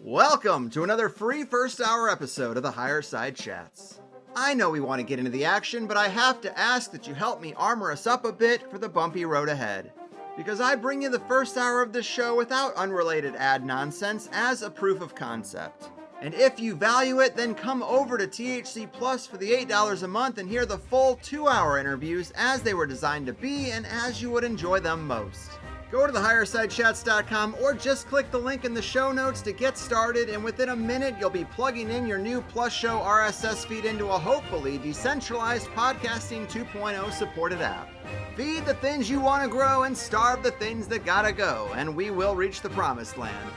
Welcome to another free first hour episode of the Higher Side Chats. I know we want to get into the action, but I have to ask that you help me armor us up a bit for the bumpy road ahead. Because I bring you the first hour of this show without unrelated ad nonsense as a proof of concept. And if you value it, then come over to THC Plus for the $8 a month and hear the full 2-hour interviews as they were designed to be and as you would enjoy them most. Go to thehighersidechats.com or just click the link in the show notes to get started, and within a minute you'll be plugging in your new Plus Show RSS feed into a hopefully decentralized podcasting 2.0 supported app. Feed the things you want to grow and starve the things that gotta go, and we will reach the promised land.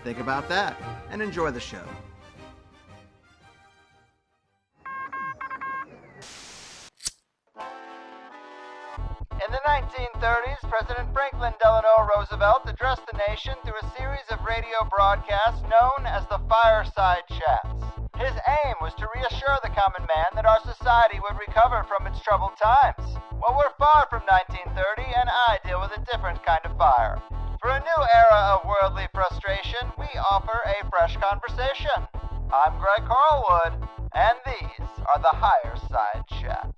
Think about that and enjoy the show. In the 1930s, President Franklin Delano Roosevelt addressed the nation through a series of radio broadcasts known as the Fireside Chats. His aim was to reassure the common man that our society would recover from its troubled times. Well, we're far from 1930, and I deal with a different kind of fire. For a new era of worldly frustration, we offer a fresh conversation. I'm Greg Carlwood, and these are the Higher Side Chats.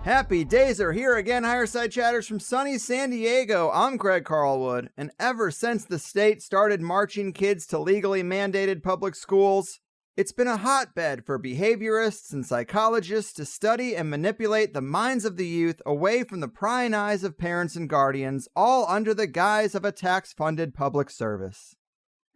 Happy days are here again, Higher Side Chatters from sunny San Diego. I'm Greg Carlwood, and ever since the state started marching kids to legally mandated public schools, it's been a hotbed for behaviorists and psychologists to study and manipulate the minds of the youth away from the prying eyes of parents and guardians, all under the guise of a tax-funded public service.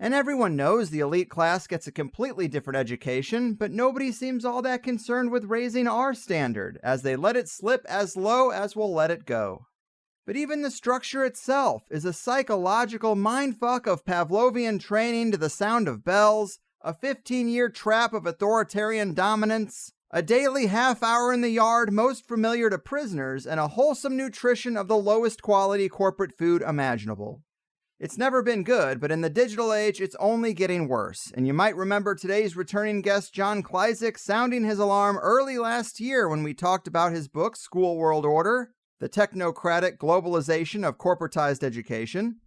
And everyone knows the elite class gets a completely different education, but nobody seems all that concerned with raising our standard, as they let it slip as low as we'll let it go. But even the structure itself is a psychological mindfuck of Pavlovian training to the sound of bells, a 15-year trap of authoritarian dominance, a daily half-hour in the yard most familiar to prisoners, and a wholesome nutrition of the lowest quality corporate food imaginable. It's never been good, but in the digital age, it's only getting worse. And you might remember today's returning guest, John Klyczek, sounding his alarm early last year when we talked about his book, School World Order, The Technocratic Globalization of Corporatized Education.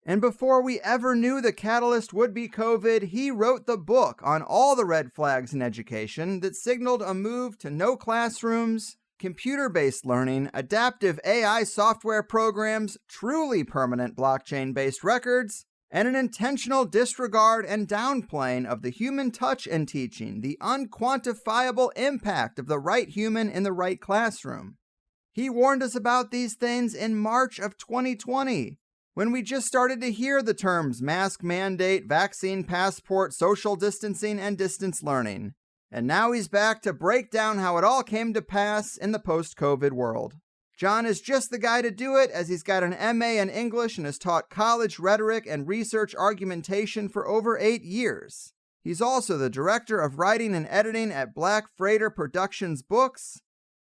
And before we ever knew the catalyst would be COVID, he wrote the book on all the red flags in education that signaled a move to no classrooms, computer-based learning, adaptive AI software programs, truly permanent blockchain-based records, and an intentional disregard and downplaying of the human touch in teaching, the unquantifiable impact of the right human in the right classroom. He warned us about these things in March of 2020, when we just started to hear the terms mask mandate, vaccine passport, social distancing, and distance learning. And now he's back to break down how it all came to pass in the post-COVID world. John is just the guy to do it, as he's got an MA in English and has taught college rhetoric and research argumentation for over 8 years. He's also the director of writing and editing at Black Freighter Productions Books.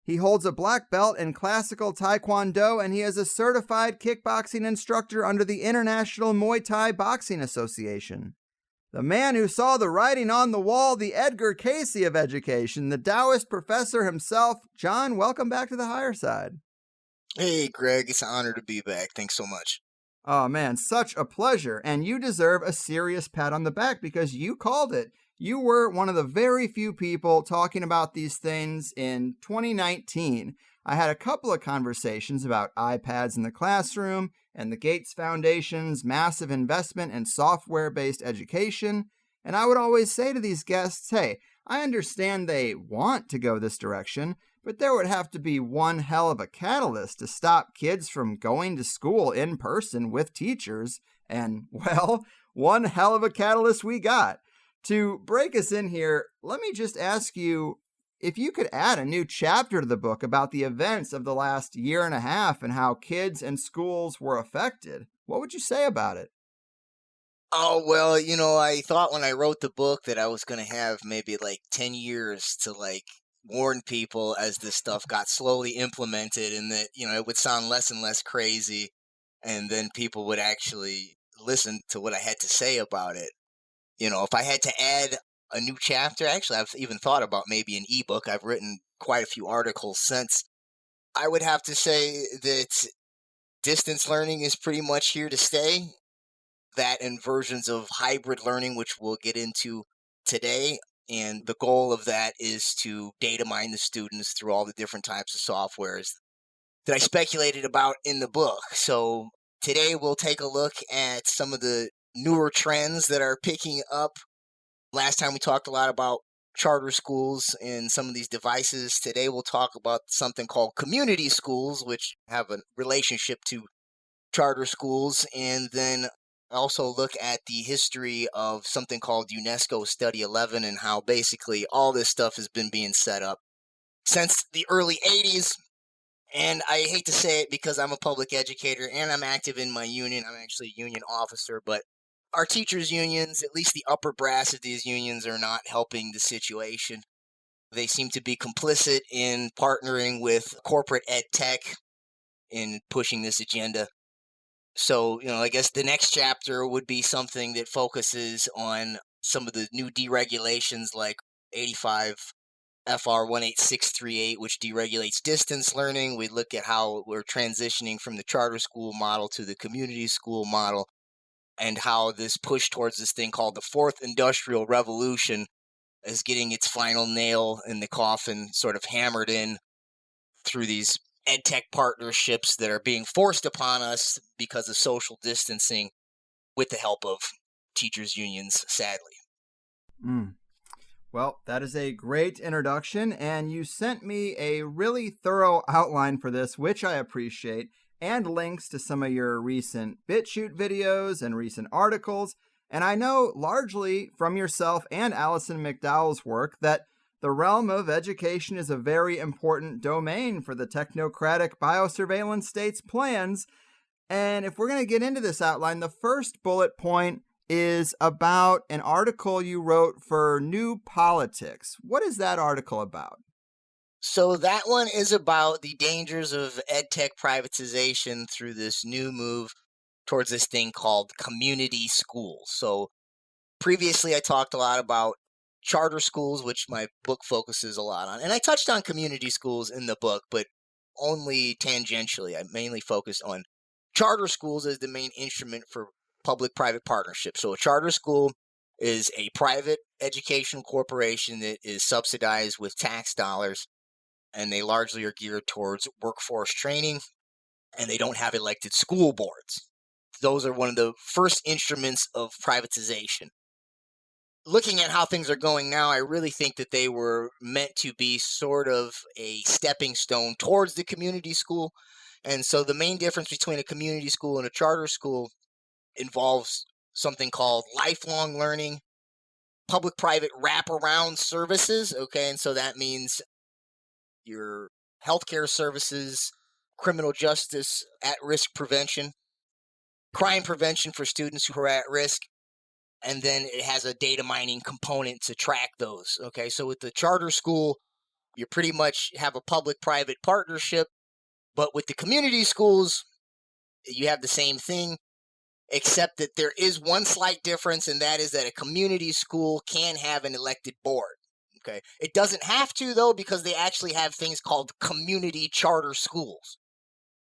He holds a black belt in classical Taekwondo, and he is a certified kickboxing instructor under the International Muay Thai Boxing Association. The man who saw the writing on the wall, the Edgar Cayce of education, the Taoist professor himself. John, welcome back to the Higher Side. Hey, Greg, it's an honor to be back. Thanks so much. Oh, man, such a pleasure. And you deserve a serious pat on the back because you called it. You were one of the very few people talking about these things in 2019. I had a couple of conversations about iPads in the classroom and the Gates Foundation's massive investment in software-based education. And I would always say to these guests, hey, I understand they want to go this direction, but there would have to be one hell of a catalyst to stop kids from going to school in person with teachers. And, well, one hell of a catalyst we got. To break us in here, let me just ask you, if you could add a new chapter to the book about the events of the last year and a half and how kids and schools were affected, what would you say about it? Oh, well, I thought when I wrote the book that I was going to have maybe 10 years to warn people as this stuff got slowly implemented, and that, it would sound less and less crazy, and then people would actually listen to what I had to say about it. If I had to add a new chapter, actually, I've even thought about maybe an ebook. I've written quite a few articles since. I would have to say that distance learning is pretty much here to stay. that and versions of hybrid learning, which we'll get into today. And the goal of that is to data mine the students through all the different types of softwares that I speculated about in the book. So today we'll take a look at some of the newer trends that are picking up. Last time we talked a lot about charter schools and some of these devices. Today we'll talk about something called community schools, which have a relationship to charter schools, and then also look at the history of something called UNESCO Study 11 and how basically all this stuff has been being set up since the early 80s. And I hate to say it because I'm a public educator and I'm active in my union. I'm actually a union officer, but our teachers' unions, at least the upper brass of these unions, are not helping the situation. They seem to be complicit in partnering with corporate ed tech in pushing this agenda. So, I guess the next chapter would be something that focuses on some of the new deregulations like 85 FR 18638, which deregulates distance learning. We look at how we're transitioning from the charter school model to the community school model, and how this push towards this thing called the fourth industrial revolution is getting its final nail in the coffin sort of hammered in through these ed tech partnerships that are being forced upon us because of social distancing with the help of teachers' unions, sadly. Well, that is a great introduction, and you sent me a really thorough outline for this, which I appreciate, and links to some of your recent BitChute videos and recent articles. And I know largely from yourself and Alison McDowell's work that the realm of education is a very important domain for the technocratic biosurveillance state's plans. And if we're going to get into this outline, the first bullet point is about an article you wrote for New Politics. What is that article about? So that one is about the dangers of ed tech privatization through this new move towards this thing called community schools. So previously I talked a lot about charter schools, which my book focuses a lot on. And I touched on community schools in the book, but only tangentially. I mainly focused on charter schools as the main instrument for public-private partnership. So a charter school is a private educational corporation that is subsidized with tax dollars, and they largely are geared towards workforce training, and they don't have elected school boards. Those are one of the first instruments of privatization. Looking at how things are going now, I really think that they were meant to be sort of a stepping stone towards the community school. And so the main difference between a community school and a charter school involves something called lifelong learning, public-private wraparound services, okay? And so that means your healthcare services, criminal justice, at-risk prevention, crime prevention for students who are at risk, and then it has a data mining component to track those, okay? So with the charter school, you pretty much have a public-private partnership, but with the community schools, you have the same thing, except that there is one slight difference, and that is that a community school can have an elected board, okay? It doesn't have to, though, because they actually have things called community charter schools.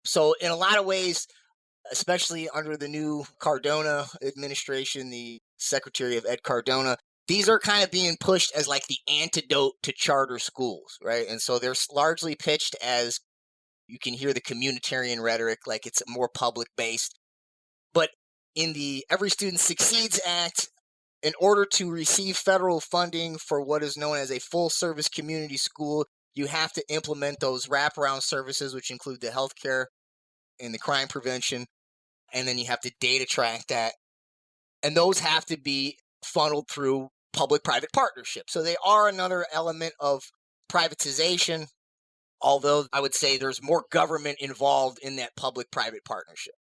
So in a lot of ways, especially under the new Cardona administration, the Secretary of Ed Cardona, these are kind of being pushed as like the antidote to charter schools, right? And so they're largely pitched as, you can hear the communitarian rhetoric, like it's more public-based. But in the Every Student Succeeds Act, in order to receive federal funding for what is known as a full-service community school, you have to implement those wraparound services, which include the healthcare and the crime prevention, and then you have to data track that. And those have to be funneled through public-private partnership. So they are another element of privatization, although I would say there's more government involved in that public-private partnership.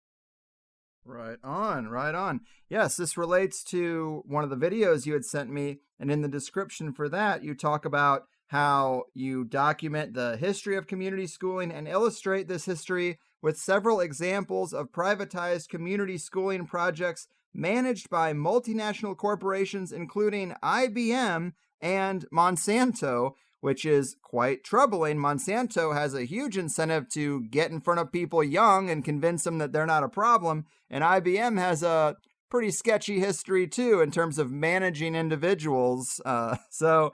Right on. Yes, this relates to one of the videos you had sent me, and in the description for that, you talk about how you document the history of community schooling and illustrate this history with several examples of privatized community schooling projects managed by multinational corporations, including IBM and Monsanto, which is quite troubling. Monsanto has a huge incentive to get in front of people young and convince them that they're not a problem, and IBM has a pretty sketchy history too in terms of managing individuals. So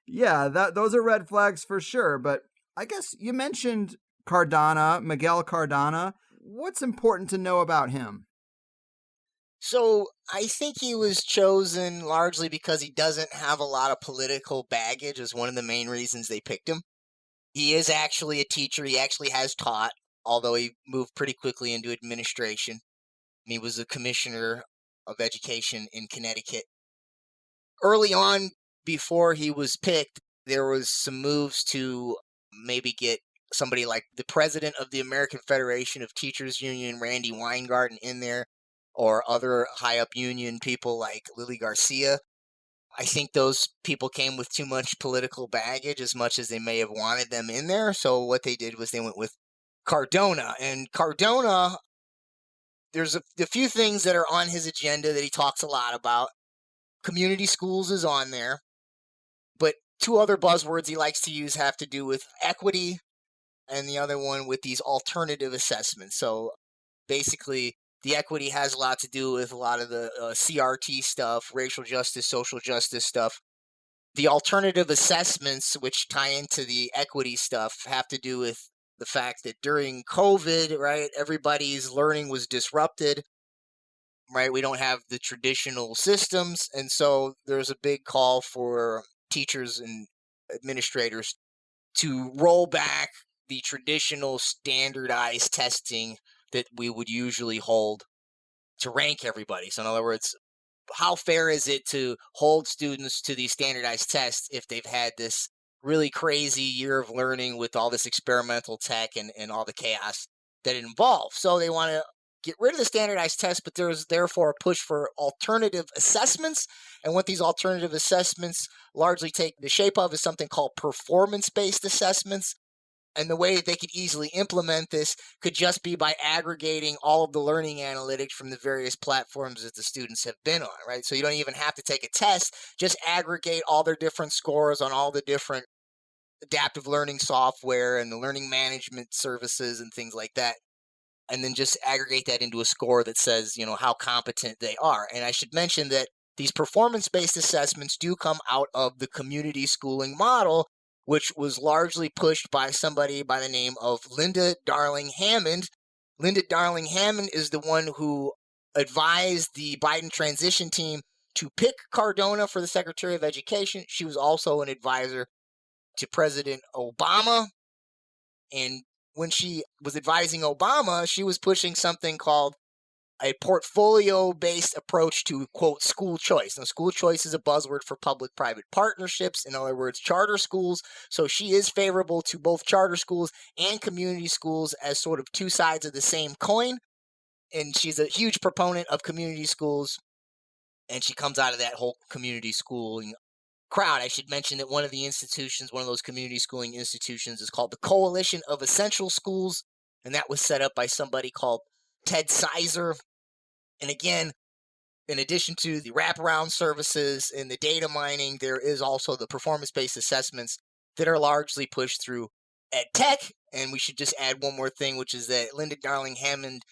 yeah, those are red flags for sure. But I guess you mentioned Miguel Cardona. What's important to know about him? So I think he was chosen largely because he doesn't have a lot of political baggage, is one of the main reasons they picked him. He is actually a teacher. He actually has taught, although he moved pretty quickly into administration. And he was a commissioner of education in Connecticut. Early on, before he was picked, there was some moves to maybe get somebody like the president of the American Federation of Teachers Union, Randy Weingarten, in there, or other high up union people like Lily Garcia. I think those people came with too much political baggage as much as they may have wanted them in there. So what they did was they went with Cardona. And Cardona, there's a few things that are on his agenda that he talks a lot about. Community schools is on there. But two other buzzwords he likes to use have to do with equity and the other one with these alternative assessments. So basically, the equity has a lot to do with a lot of the CRT stuff, racial justice, social justice stuff. The alternative assessments, which tie into the equity stuff, have to do with the fact that during COVID, right, everybody's learning was disrupted, right? We don't have the traditional systems. And so there's a big call for teachers and administrators to roll back the traditional standardized testing that we would usually hold to rank everybody. So in other words, how fair is it to hold students to these standardized tests if they've had this really crazy year of learning with all this experimental tech and all the chaos that it involves? So they want to get rid of the standardized tests, but there's therefore a push for alternative assessments. And what these alternative assessments largely take the shape of is something called performance-based assessments. And the way that they could easily implement this could just be by aggregating all of the learning analytics from the various platforms that the students have been on, right? So you don't even have to take a test, just aggregate all their different scores on all the different adaptive learning software and the learning management services and things like that. And then just aggregate that into a score that says, how competent they are. And I should mention that these performance-based assessments do come out of the community schooling model, which was largely pushed by somebody by the name of Linda Darling Hammond. Linda Darling Hammond is the one who advised the Biden transition team to pick Cardona for the Secretary of Education. She was also an advisor to President Obama. And when she was advising Obama, she was pushing something called a portfolio-based approach to, quote, school choice. Now, school choice is a buzzword for public-private partnerships, in other words, charter schools. So she is favorable to both charter schools and community schools as sort of two sides of the same coin. And she's a huge proponent of community schools, and she comes out of that whole community schooling crowd. I should mention that one of those community schooling institutions is called the Coalition of Essential Schools, and that was set up by somebody called Ted Sizer. And again, in addition to the wraparound services and the data mining, there is also the performance-based assessments that are largely pushed through ed tech. And we should just add one more thing, which is that Linda Darling Hammond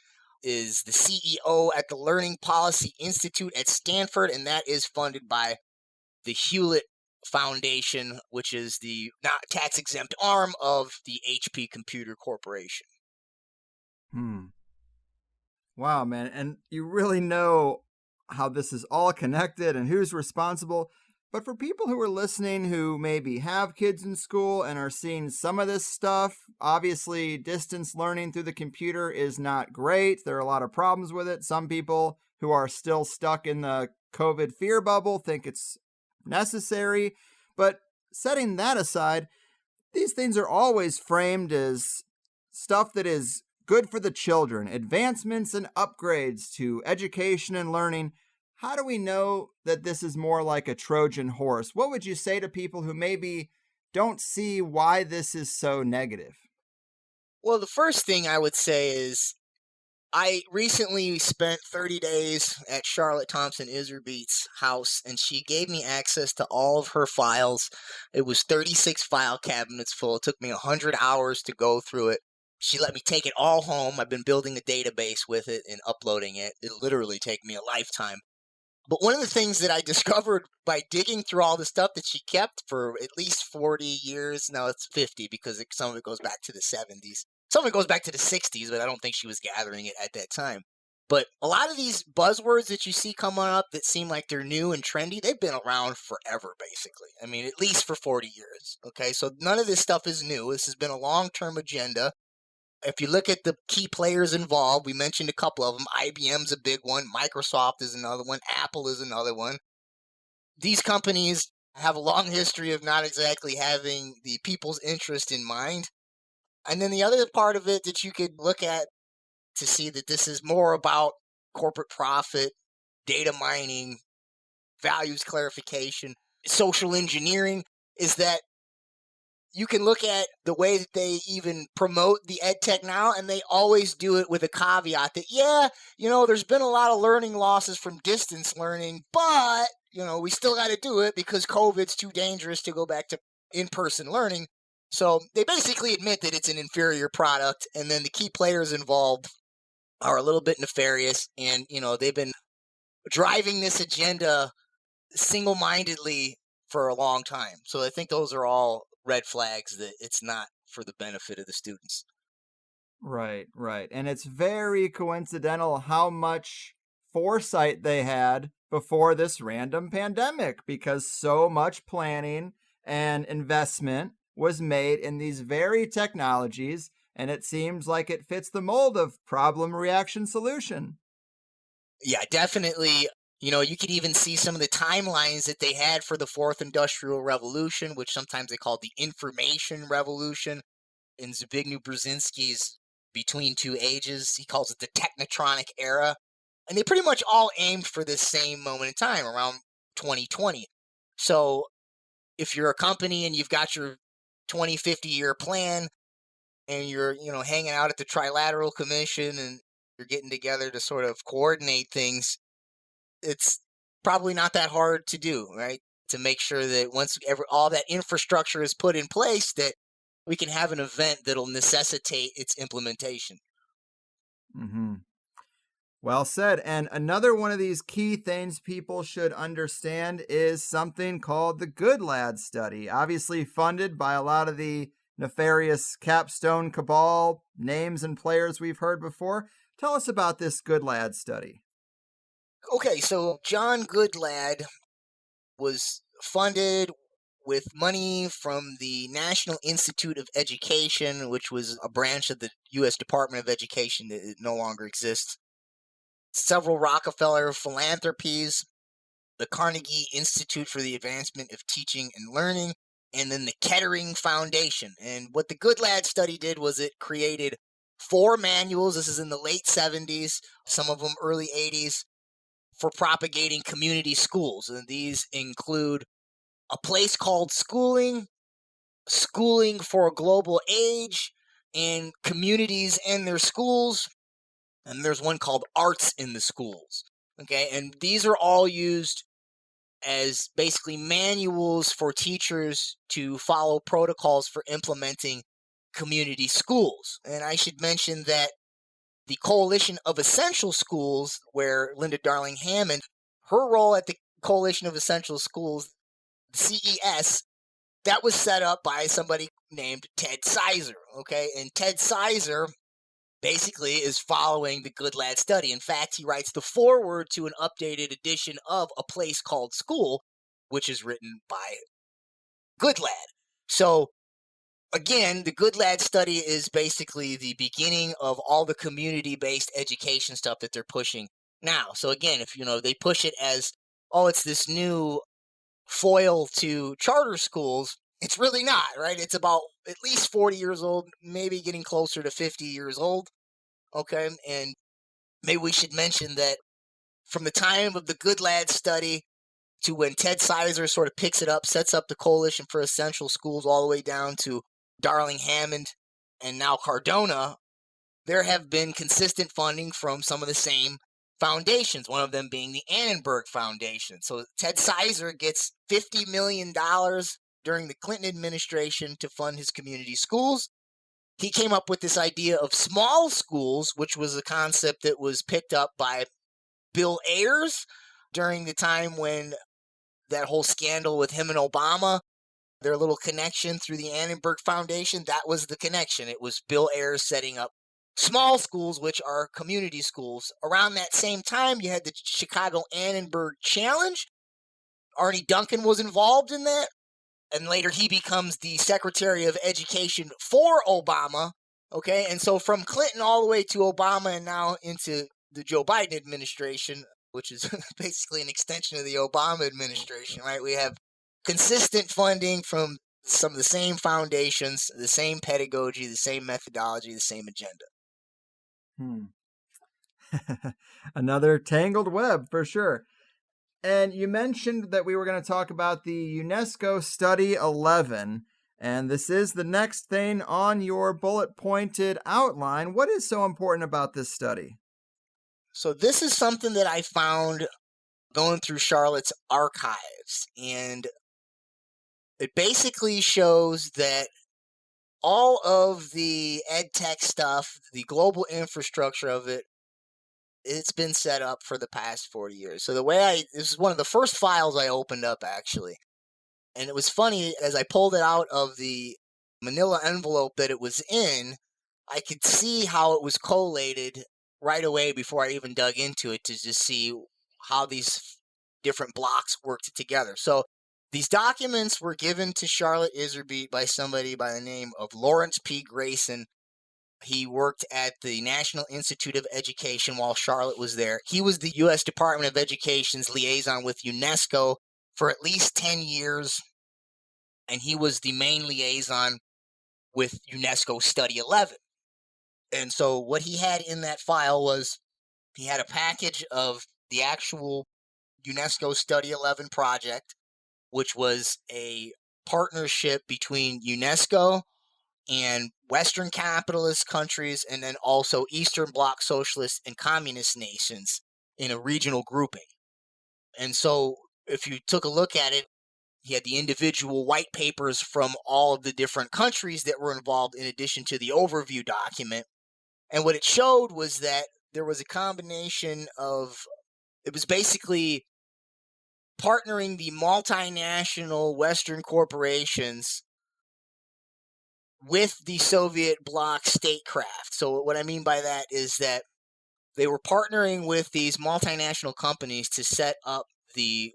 is the CEO at the Learning Policy Institute at Stanford, and that is funded by the Hewlett Foundation, which is the not tax-exempt arm of the HP Computer Corporation. Wow, man. And you really know how this is all connected and who's responsible. But for people who are listening who maybe have kids in school and are seeing some of this stuff, obviously distance learning through the computer is not great. There are a lot of problems with it. Some people who are still stuck in the COVID fear bubble think it's necessary. But setting that aside, these things are always framed as stuff that is good for the children, advancements and upgrades to education and learning. How do we know that this is more like a Trojan horse? What would you say to people who maybe don't see why this is so negative? Well, the first thing I would say is I recently spent 30 days at Charlotte Thompson Iserbeat's house, and she gave me access to all of her files. It was 36 file cabinets full. It took me 100 hours to go through it. She let me take it all home. I've been building a database with it and uploading it. It'll literally take me a lifetime. But one of the things that I discovered by digging through all the stuff that she kept for at least 40 years, now it's 50 because some of it goes back to the 70s. Some of it goes back to the 60s, but I don't think she was gathering it at that time. But a lot of these buzzwords that you see coming up that seem like they're new and trendy, they've been around forever, basically. I mean, at least for 40 years. Okay, so none of this stuff is new. This has been a long-term agenda. If you look at the key players involved, we mentioned a couple of them. IBM's a big one. Microsoft is another one. Apple is another one. These companies have a long history of not exactly having the people's interest in mind. And then the other part of it that you could look at to see that this is more about corporate profit, data mining, values clarification, social engineering, is that you can look at the way that they even promote the ed tech now, and they always do it with a caveat that, yeah, there's been a lot of learning losses from distance learning, but, we still got to do it because COVID's too dangerous to go back to in-person learning. So they basically admit that it's an inferior product, and then the key players involved are a little bit nefarious, and, they've been driving this agenda single-mindedly for a long time. So I think those are all red flags that it's not for the benefit of the students. Right, right. And it's very coincidental how much foresight they had before this random pandemic, because so much planning and investment was made in these very technologies, and it seems like it fits the mold of problem, reaction, solution. Yeah, definitely. You could even see some of the timelines that they had for the fourth industrial revolution, which sometimes they call the information revolution. In Zbigniew Brzezinski's Between Two Ages, he calls it the technotronic era. And they pretty much all aimed for this same moment in time, around 2020. So if you're a company and you've got your 20, 50-year plan, and you're, hanging out at the Trilateral Commission and you're getting together to sort of coordinate things, it's probably not that hard to do, right? To make sure that once all that infrastructure is put in place, that we can have an event that'll necessitate its implementation. Mm-hmm. Well said. And another one of these key things people should understand is something called the Good Lad Study, obviously funded by a lot of the nefarious capstone cabal names and players we've heard before. Tell us about this Good Lad Study. Okay, so John Goodlad was funded with money from the National Institute of Education, which was a branch of the U.S. Department of Education that no longer exists. Several Rockefeller philanthropies, the Carnegie Institute for the Advancement of Teaching and Learning, and then the Kettering Foundation. And what the Good Lad Study did was it created 4 manuals. This is in the late 70s, some of them early 80s, for propagating community schools. And these include A Place Called Schooling, Schooling for a Global Age, and Communities and Their Schools. And there's one called Arts in the Schools. Okay, and these are all used as basically manuals for teachers to follow protocols for implementing community schools. And I should mention that the Coalition of Essential Schools, where Linda Darling Hammond, her role at the Coalition of Essential Schools, CES, that was set up by somebody named Ted Sizer, okay? And Ted Sizer basically is following the Good Lad Study. In fact, he writes the foreword to an updated edition of A Place Called School, which is written by Good Lad. So again, the Good Lad Study is basically the beginning of all the community-based education stuff that they're pushing now. So again, if they push it as, oh, it's this new foil to charter schools, it's really not, right? It's about at least 40 years old, maybe getting closer to 50 years old. Okay, and maybe we should mention that from the time of the Good Lad Study to when Ted Sizer sort of picks it up, sets up the Coalition for Essential Schools, all the way down to Darling Hammond and now Cardona, there have been consistent funding from some of the same foundations, one of them being the Annenberg Foundation. So Ted Sizer gets $50 million during the Clinton administration to fund his community schools. he came up with this idea of small schools, which was a concept that was picked up by Bill Ayers during the time when that whole scandal with him and Obama, their little connection through the Annenberg Foundation, that was the connection. It was Bill Ayers setting up small schools, which are community schools. Around that same time, you had the Chicago Annenberg Challenge. Arnie Duncan was involved in that. And later he becomes the Secretary of Education for Obama. Okay, and so from Clinton all the way to Obama and now into the Joe Biden administration, which is basically an extension of the Obama administration, right? We have consistent funding from some of the same foundations, the same pedagogy, the same methodology, the same agenda. Another tangled web for sure. And you mentioned that we were going to talk about the UNESCO Study 11, and this is the next thing on your bullet-pointed outline. What is so important about this study? So this is something that I found going through Charlotte's archives, and it basically shows that all of the ed tech stuff, the global infrastructure of it, it's been set up for the past 40 years. So this is one of the first files I opened up, actually. And it was funny, as I pulled it out of the manila envelope that it was in, I could see how it was collated right away before I even dug into it to just see how these different blocks worked together. So these documents were given to Charlotte Iserbyt by somebody by the name of Lawrence P. Grayson. He worked at the National Institute of Education while Charlotte was there. He was the U.S. Department of Education's liaison with UNESCO for at least 10 years, and he was the main liaison with UNESCO Study 11. And so what he had in that file was he had a package of the actual UNESCO Study 11 project, which was a partnership between UNESCO and Western capitalist countries, and then also Eastern Bloc socialist and communist nations in a regional grouping. And so if you took a look at it, he had the individual white papers from all of the different countries that were involved in addition to the overview document. And what it showed was that there was a combination of, it was basically partnering the multinational Western corporations with the Soviet bloc statecraft. So what I mean by that is that they were partnering with these multinational companies to set up the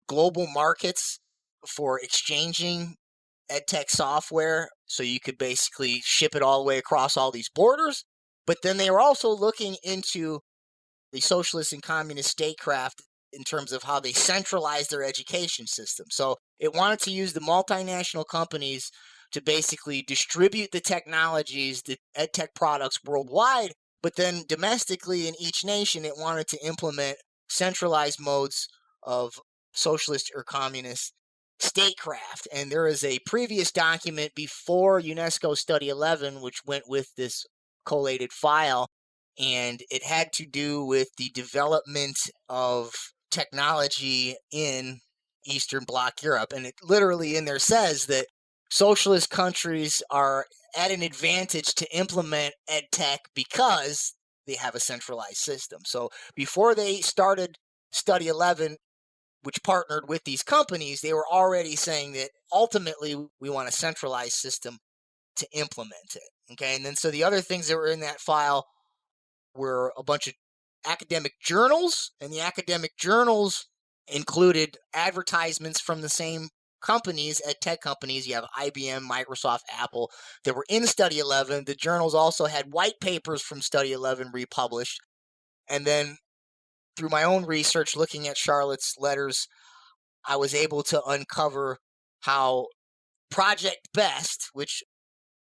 global markets for exchanging edtech software, so you could basically ship it all the way across all these borders. But then they were also looking into the socialist and communist statecraft in terms of how they centralize their education system. So it wanted to use the multinational companies to basically distribute the technologies, the edtech products worldwide, but then domestically in each nation, it wanted to implement centralized modes of socialist or communist statecraft. And there is a previous document before UNESCO Study 11, which went with this collated file, and it had to do with the development of technology in Eastern Bloc Europe. And it literally in there says that socialist countries are at an advantage to implement edtech because they have a centralized system. So before they started Study 11, which partnered with these companies, they were already saying that ultimately we want a centralized system to implement it. Okay, and then so the other things that were in that file were a bunch of academic journals, and the academic journals included advertisements from the same companies, tech companies. You have IBM, Microsoft, Apple that were in Study 11. The journals also had white papers from Study 11 republished. And then through my own research, looking at Charlotte's letters, I was able to uncover how Project BEST, which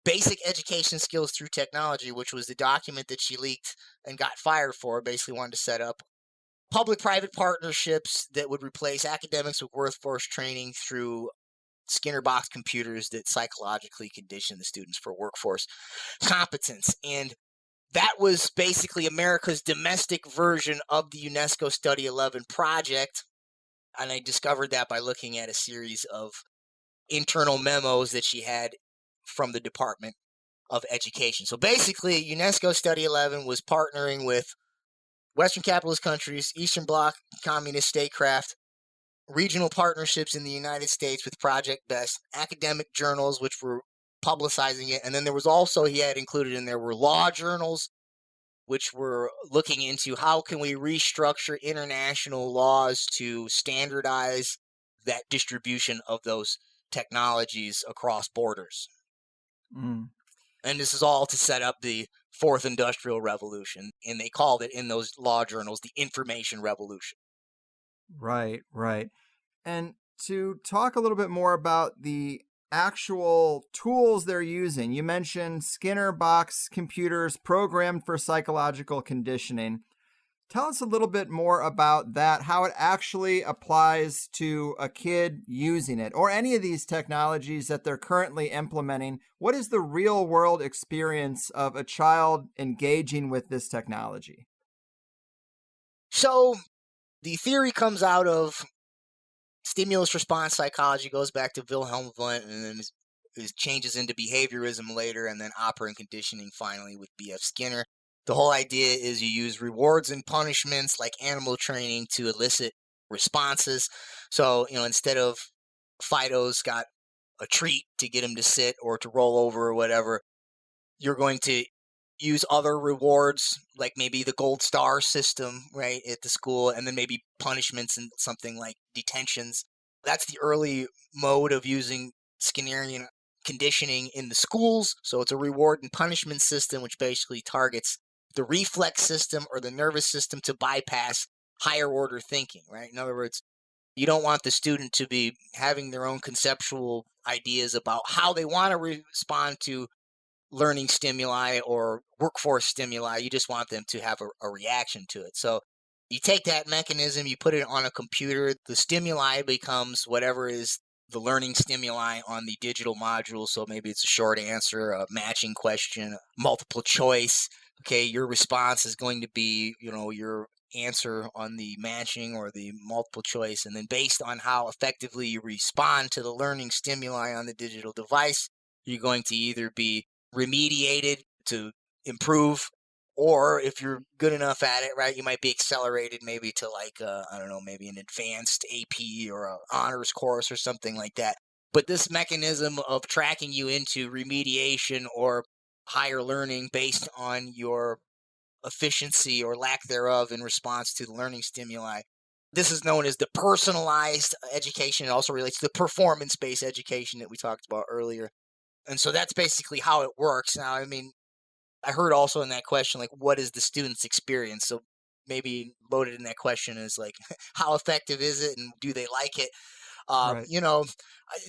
Basic Education Skills Through Technology, which was the document that she leaked and got fired for, basically wanted to set up public-private partnerships that would replace academics with workforce training through Skinner box computers that psychologically condition the students for workforce competence. And that was basically America's domestic version of the UNESCO Study 11 project. And I discovered that by looking at a series of internal memos that she had from the department of education. So basically, UNESCO Study 11 was partnering with Western capitalist countries, Eastern Bloc, communist statecraft, regional partnerships in the United States with Project Best, academic journals which were publicizing it, and then there was also, he had included in there, were law journals which were looking into how can we restructure international laws to standardize that distribution of those technologies across borders. Mm. And this is all to set up the fourth industrial revolution, and they called it in those law journals the information revolution. Right, right. And to talk a little bit more about the actual tools they're using, you mentioned Skinner box computers programmed for psychological conditioning. Tell us a little bit more about that, how it actually applies to a kid using it, or any of these technologies that they're currently implementing. What is the real world experience of a child engaging with this technology? So the theory comes out of stimulus response psychology, goes back to Wilhelm Wundt, and then it changes into behaviorism later, and then operant conditioning finally with B.F. Skinner. The whole idea is you use rewards and punishments like animal training to elicit responses. So, instead of Fido's got a treat to get him to sit or to roll over or whatever, you're going to use other rewards, like maybe the gold star system, right, at the school, and then maybe punishments and something like detentions. That's the early mode of using Skinnerian conditioning in the schools. So it's a reward and punishment system, which basically targets the reflex system or the nervous system to bypass higher order thinking, right? In other words, you don't want the student to be having their own conceptual ideas about how they want to respond to learning stimuli or workforce stimuli. You just want them to have a reaction to it. So you take that mechanism, you put it on a computer, the stimuli becomes whatever is the learning stimuli on the digital module. So maybe it's a short answer, a matching question, multiple choice. Okay, your response is going to be, your answer on the matching or the multiple choice. And then based on how effectively you respond to the learning stimuli on the digital device, you're going to either be remediated to improve, or if you're good enough at it, right, you might be accelerated maybe to maybe an advanced AP or an honors course or something like that. But this mechanism of tracking you into remediation or higher learning based on your efficiency or lack thereof in response to the learning stimuli, this is known as the personalized education. It also relates to the performance-based education that we talked about earlier. And so that's basically how it works. Now, I heard also in that question, like, what is the student's experience? So maybe loaded in that question is like, how effective is it and do they like it? Right.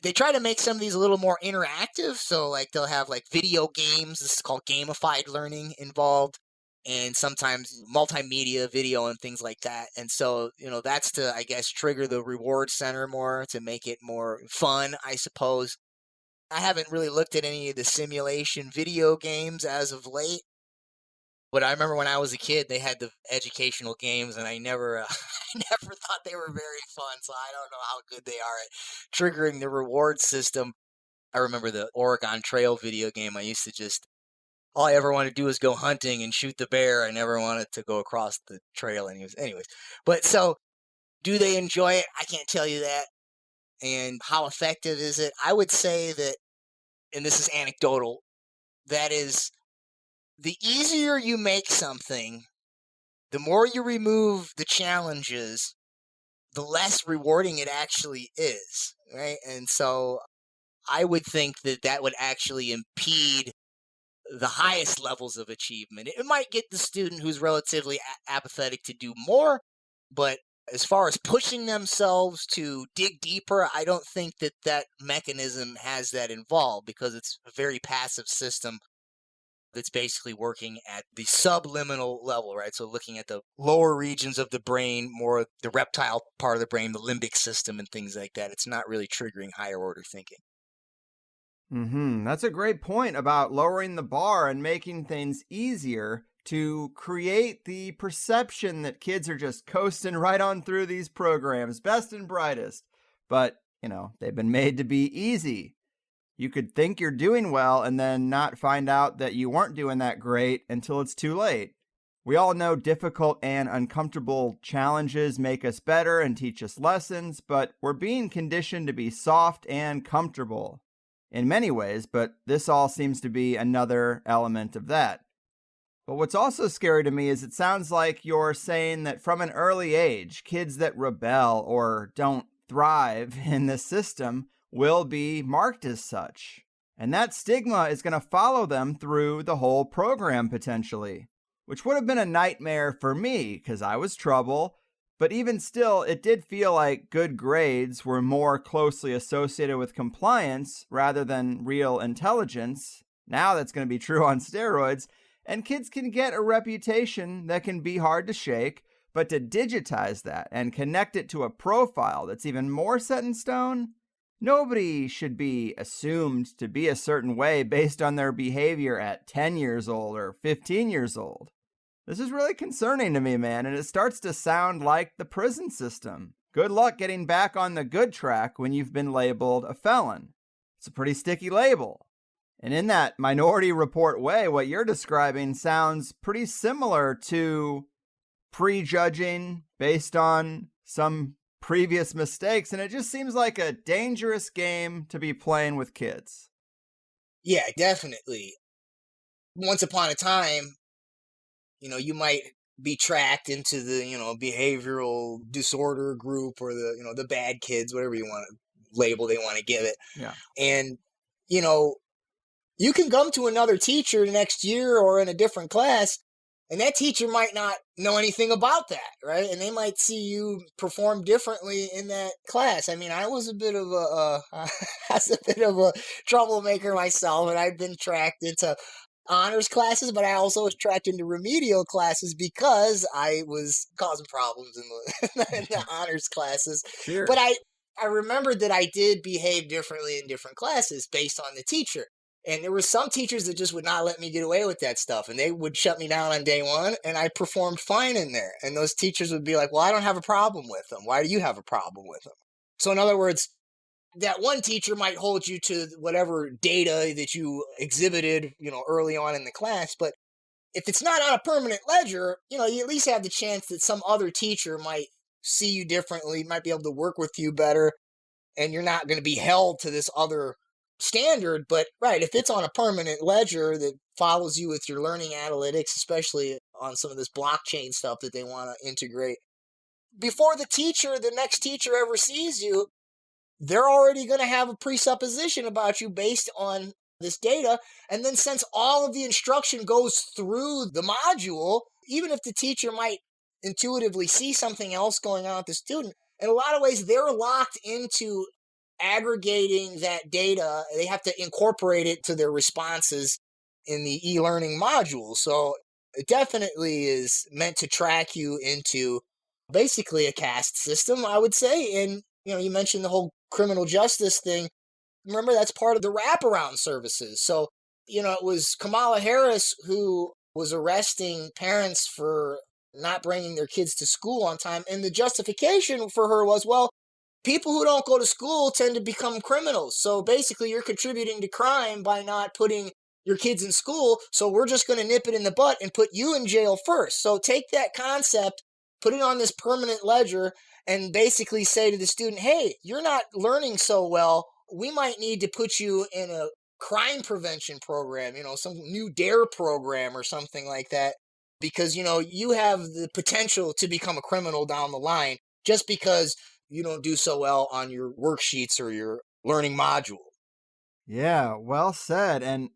They try to make some of these a little more interactive. So like they'll have like video games. This is called gamified learning involved. And sometimes multimedia video and things like that. And so, that's to, I guess, trigger the reward center more, to make it more fun, I suppose. I haven't really looked at any of the simulation video games as of late, but I remember when I was a kid, they had the educational games, and I never, I never thought they were very fun. So I don't know how good they are at triggering the reward system. I remember the Oregon Trail video game. All I ever wanted to do was go hunting and shoot the bear. I never wanted to go across the trail anyways. But so, do they enjoy it? I can't tell you that. And how effective is it? I would say that, and this is anecdotal, that is, the easier you make something, the more you remove the challenges, the less rewarding it actually is, right? And so I would think that that would actually impede the highest levels of achievement. It might get the student who's relatively apathetic to do more, but as far as pushing themselves to dig deeper, I don't think that that mechanism has that involved, because it's a very passive system that's basically working at the subliminal level, right? So looking at the lower regions of the brain, more the reptile part of the brain, the limbic system and things like that. It's not really triggering higher order thinking. That's a great point about lowering the bar and making things easier to create the perception that kids are just coasting right on through these programs, best and brightest. But, they've been made to be easy. You could think you're doing well and then not find out that you weren't doing that great until it's too late. We all know difficult and uncomfortable challenges make us better and teach us lessons, but we're being conditioned to be soft and comfortable in many ways, but this all seems to be another element of that. But what's also scary to me is it sounds like you're saying that from an early age, kids that rebel or don't thrive in this system will be marked as such. And that stigma is going to follow them through the whole program potentially, which would have been a nightmare for me because I was trouble. But even still, it did feel like good grades were more closely associated with compliance rather than real intelligence. Now that's going to be true on steroids. And kids can get a reputation that can be hard to shake, but to digitize that and connect it to a profile that's even more set in stone, nobody should be assumed to be a certain way based on their behavior at 10 years old or 15 years old. This is really concerning to me, man, and it starts to sound like the prison system. Good luck getting back on the good track when you've been labeled a felon. It's a pretty sticky label. And in that Minority Report way, what you're describing sounds pretty similar to prejudging based on some previous mistakes, and it just seems like a dangerous game to be playing with kids. Yeah, definitely. Once upon a time, you might be tracked into the, behavioral disorder group or the, the bad kids, whatever you want to label they want to give it. Yeah. And, you can come to another teacher next year or in a different class, and that teacher might not know anything about that, right? And they might see you perform differently in that class. I mean, I was a bit of a troublemaker myself, and I've been tracked into honors classes, but I also was tracked into remedial classes because I was causing problems in the honors classes. Sure. But I remembered that I did behave differently in different classes based on the teacher. And there were some teachers that just would not let me get away with that stuff. And they would shut me down on day one, and I performed fine in there. And those teachers would be like, well, I don't have a problem with them. Why do you have a problem with them? So in other words, that one teacher might hold you to whatever data that you exhibited, early on in the class. But if it's not on a permanent ledger, you at least have the chance that some other teacher might see you differently, might be able to work with you better, and you're not going to be held to this other standard. But right, if it's on a permanent ledger that follows you with your learning analytics, especially on some of this blockchain stuff that they want to integrate, before the next teacher ever sees you, they're already going to have a presupposition about you based on this data. And then since all of the instruction goes through the module, even if the teacher might intuitively see something else going on with the student, in a lot of ways, they're locked into aggregating that data. They have to incorporate it to their responses in the e-learning module. So it definitely is meant to track you into basically a caste system, I would say. And, you mentioned the whole criminal justice thing. Remember, that's part of the wraparound services. So, it was Kamala Harris who was arresting parents for not bringing their kids to school on time. And the justification for her was, well, people who don't go to school tend to become criminals. So basically, you're contributing to crime by not putting your kids in school. So we're just going to nip it in the butt and put you in jail first. So take that concept, put it on this permanent ledger, and basically say to the student, hey, you're not learning so well. We might need to put you in a crime prevention program, some new DARE program or something like that, because, you have the potential to become a criminal down the line just because you don't do so well on your worksheets or your learning module. Yeah, well said. And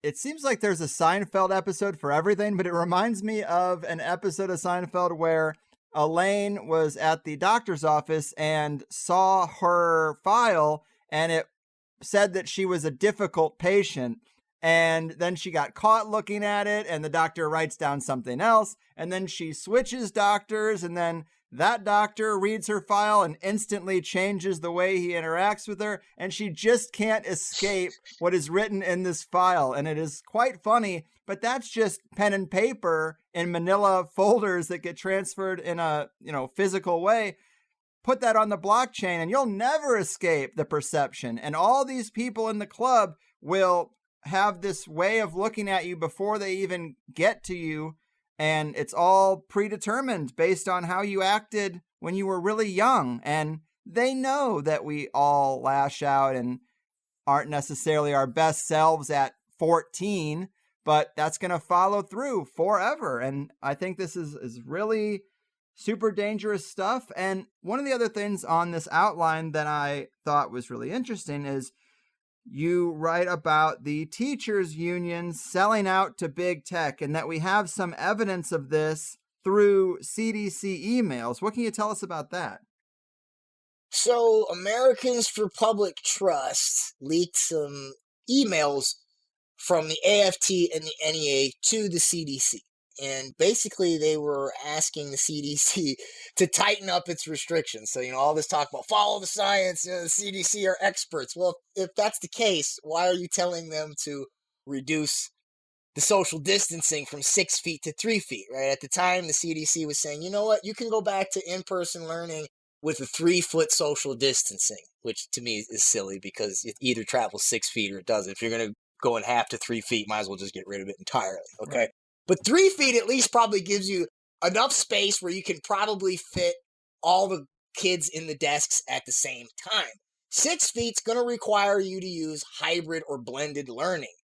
it seems like there's a Seinfeld episode for everything, but it reminds me of an episode of Seinfeld where Elaine was at the doctor's office and saw her file, and it said that she was a difficult patient. And then she got caught looking at it, and the doctor writes down something else. And then she switches doctors, and then that doctor reads her file and instantly changes the way he interacts with her. And she just can't escape what is written in this file. And it is quite funny, but that's just pen and paper in manila folders that get transferred in a, physical way. put that on the blockchain and you'll never escape the perception. And all these people in the club will have this way of looking at you before they even get to you. And it's all predetermined based on how you acted when you were really young. And they know that we all lash out and aren't necessarily our best selves at 14, but that's going to follow through forever. And I think this is really super dangerous stuff. And one of the other things on this outline that I thought was really interesting is you write about the teachers' unions selling out to big tech and that we have some evidence of this through CDC emails. What can you tell us about that? So, Americans for Public Trust leaked some emails from the AFT and the NEA to the CDC. And basically, they were asking the CDC to tighten up its restrictions. So, all this talk about follow the science, the CDC are experts. Well, if that's the case, why are you telling them to reduce the social distancing from 6 feet to 3 feet, right? At the time, the CDC was saying, you know what, you can go back to in-person learning with a 3-foot social distancing, which to me is silly because it either travels 6 feet or it doesn't. If you're going to go in half to 3 feet, might as well just get rid of it entirely, okay? Right. But 3 feet at least probably gives you enough space where you can probably fit all the kids in the desks at the same time. 6 feet's going to require you to use hybrid or blended learning,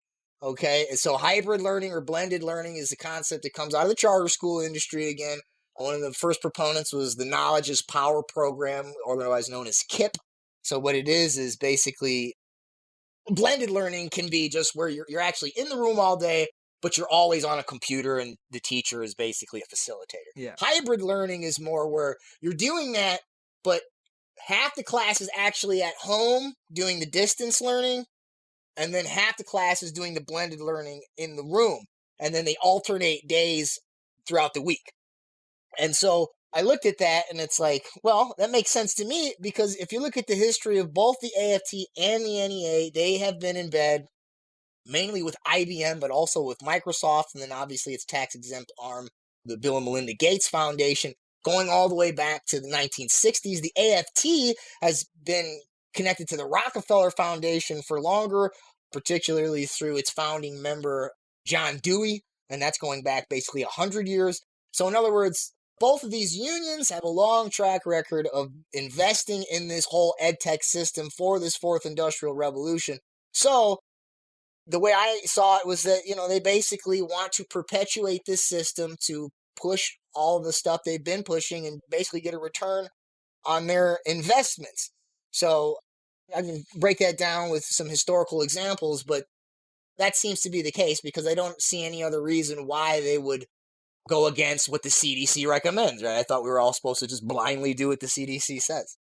okay? And so hybrid learning or blended learning is a concept that comes out of the charter school industry again. One of the first proponents was the Knowledge is Power program, otherwise known as KIPP. So what it is basically blended learning can be just where you're actually in the room all day, but you're always on a computer and the teacher is basically a facilitator. Yeah. Hybrid learning is more where you're doing that, but half the class is actually at home doing the distance learning, and then half the class is doing the blended learning in the room. And then they alternate days throughout the week. And so I looked at that and it's like, well, that makes sense to me because if you look at the history of both the AFT and the NEA, they have been in bed mainly with IBM, but also with Microsoft. And then obviously its tax exempt arm, the Bill and Melinda Gates Foundation, going all the way back to the 1960s. The AFT has been connected to the Rockefeller Foundation for longer, particularly through its founding member, John Dewey. And that's going back basically 100 years. So in other words, both of these unions have a long track record of investing in this whole edtech system for this fourth industrial revolution. So the way I saw it was that, they basically want to perpetuate this system to push all the stuff they've been pushing and basically get a return on their investments. So I can break that down with some historical examples, but that seems to be the case because I don't see any other reason why they would go against what the CDC recommends, right? I thought we were all supposed to just blindly do what the CDC says.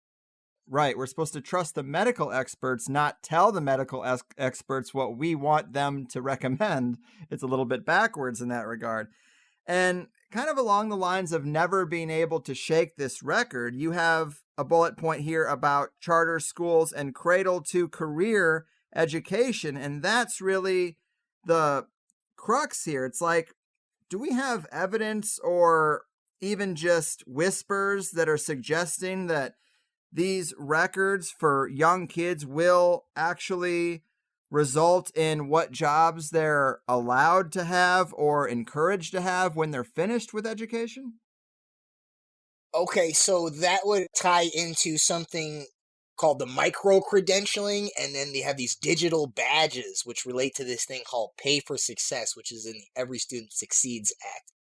Right. We're supposed to trust the medical experts, not tell the medical experts what we want them to recommend. It's a little bit backwards in that regard. And kind of along the lines of never being able to shake this record, you have a bullet point here about charter schools and cradle to career education. And that's really the crux here. It's like, do we have evidence or even just whispers that are suggesting that these records for young kids will actually result in what jobs they're allowed to have or encouraged to have when they're finished with education? Okay, so that would tie into something called the micro-credentialing, and then they have these digital badges, which relate to this thing called Pay for Success, which is in the Every Student Succeeds Act.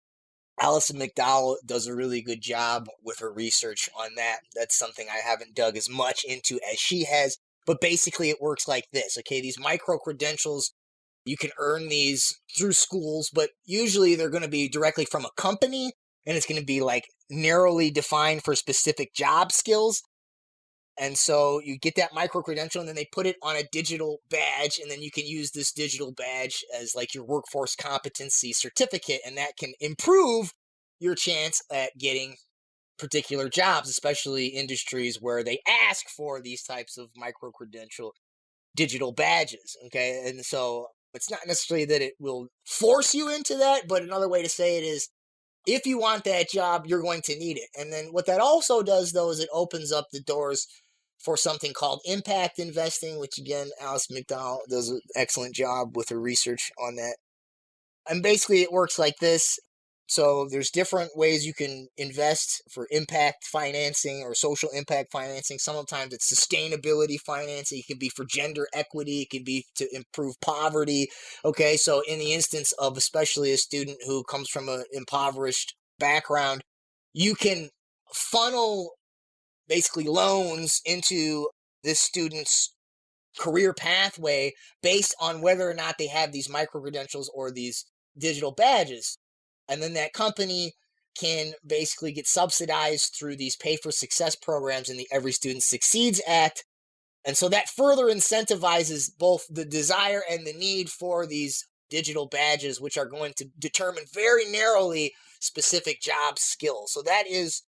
Allison McDowell does a really good job with her research on that. That's something I haven't dug as much into as she has, but basically it works like this, okay? These micro-credentials, you can earn these through schools, but usually they're going to be directly from a company, and it's going to be like narrowly defined for specific job skills. And so you get that micro-credential, and then they put it on a digital badge, and then you can use this digital badge as like your workforce competency certificate, and that can improve your chance at getting particular jobs, especially industries where they ask for these types of micro-credential digital badges, okay? And so it's not necessarily that it will force you into that, but another way to say it is if you want that job, you're going to need it. And then what that also does, though, is it opens up the doors for something called impact investing, which again, Alice McDowell does an excellent job with her research on that. And basically it works like this. So there's different ways you can invest for impact financing or social impact financing. Sometimes it's sustainability financing. It can be for gender equity. It can be to improve poverty. Okay, so in the instance of especially a student who comes from an impoverished background, you can funnel basically loans into this student's career pathway based on whether or not they have these micro credentials or these digital badges. And then that company can basically get subsidized through these pay for success programs in the Every Student Succeeds Act. And so that further incentivizes both the desire and the need for these digital badges, which are going to determine very narrowly specific job skills. So that is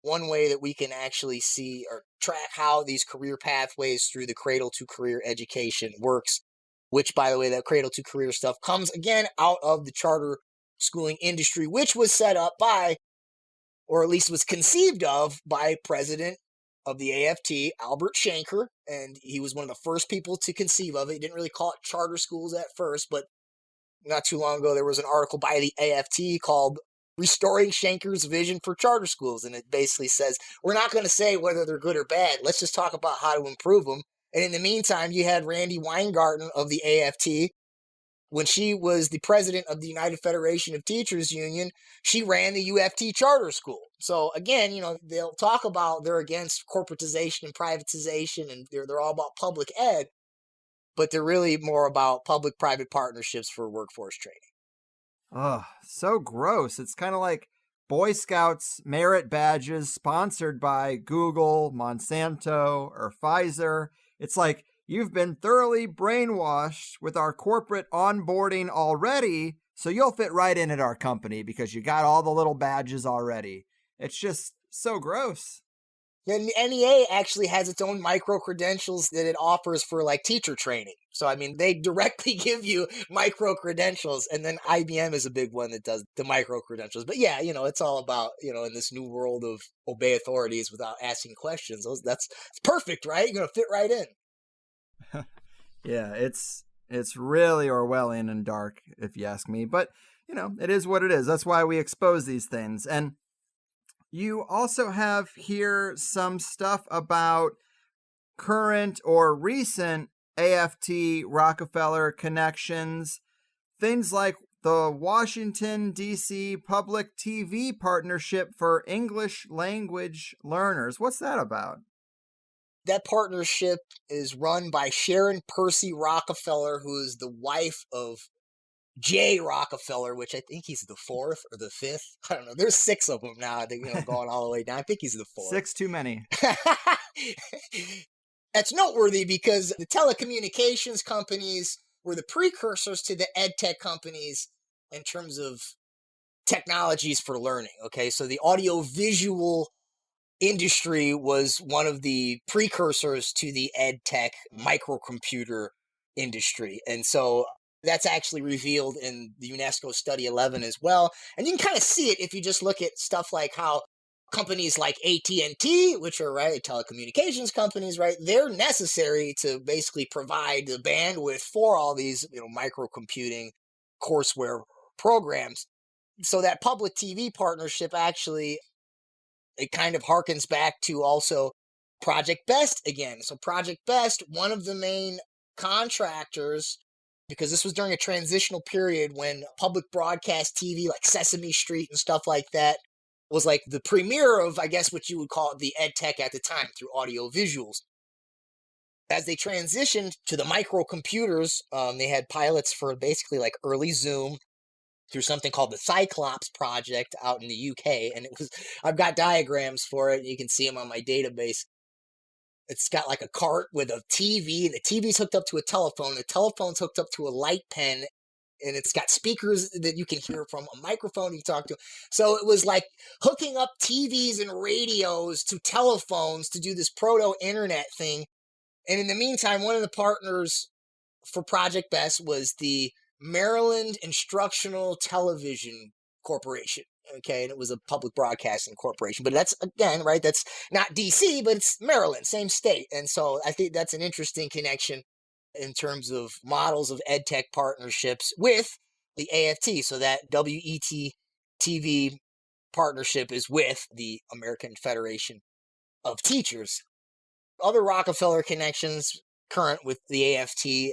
one way that we can actually see or track how these career pathways through the cradle to career education works, which, by the way, that cradle to career stuff comes again out of the charter schooling industry, which was set up by, or at least was conceived of by President of the AFT, Albert Shanker, and he was one of the first people to conceive of it. He didn't really call it charter schools at first, but not too long ago there was an article by the AFT called Restoring Shanker's Vision for Charter Schools, and it basically says, we're not going to say whether they're good or bad. Let's just talk about how to improve them. And in the meantime, you had Randy Weingarten of the AFT. When she was the president of the United Federation of Teachers Union, she ran the UFT charter school. So again, they'll talk about they're against corporatization and privatization, and they're all about public ed, but they're really more about public-private partnerships for workforce training. Ugh, so gross. It's kind of like Boy Scouts merit badges sponsored by Google, Monsanto, or Pfizer. It's like, you've been thoroughly brainwashed with our corporate onboarding already, so you'll fit right in at our company because you got all the little badges already. It's just so gross. And the NEA actually has its own micro credentials that it offers for like teacher training. So, I mean, they directly give you micro credentials, and then IBM is a big one that does the micro credentials. But yeah, it's all about, in this new world of obey authorities without asking questions. That's perfect, right? You're going to fit right in. Yeah, it's really Orwellian and dark, if you ask me. But, it is what it is. That's why we expose these things. And you also have here some stuff about current or recent AFT Rockefeller connections, things like the Washington, D.C. Public TV Partnership for English Language Learners. What's that about? That partnership is run by Sharon Percy Rockefeller, who is the wife of Jay Rockefeller, which I think he's the fourth or the fifth. I don't know. There's 6 of them now. I think, going all the way down. I think he's the fourth. 6 too many. That's noteworthy because the telecommunications companies were the precursors to the ed tech companies in terms of technologies for learning. Okay, so the audio-visual industry was one of the precursors to the ed tech microcomputer industry. And so that's actually revealed in the UNESCO Study 11 as well. And you can kind of see it if you just look at stuff like how companies like AT&T, which are telecommunications companies, they're necessary to basically provide the bandwidth for all these microcomputing courseware programs. So that public TV partnership actually, it kind of harkens back to also Project Best again. So Project Best, one of the main contractors, because this was during a transitional period when public broadcast TV like Sesame Street and stuff like that was like the premiere of, I guess, what you would call the ed tech at the time through audio visuals. As they transitioned to the microcomputers, they had pilots for basically like early Zoom through something called the Cyclops project out in the UK. And I've got diagrams for it. You can see them on my database. It's got like a cart with a TV. The TV's hooked up to a telephone. The telephone's hooked up to a light pen. And it's got speakers that you can hear from, a microphone you talk to. So it was like hooking up TVs and radios to telephones to do this proto-internet thing. And in the meantime, one of the partners for Project Best was the Maryland Instructional Television Corporation. Okay, and it was a public broadcasting corporation. But that's, again, right, that's not DC, but it's Maryland, same state. And so I think that's an interesting connection in terms of models of ed tech partnerships with the AFT. So that WET TV partnership is with the American Federation of Teachers. Other Rockefeller connections current with the AFT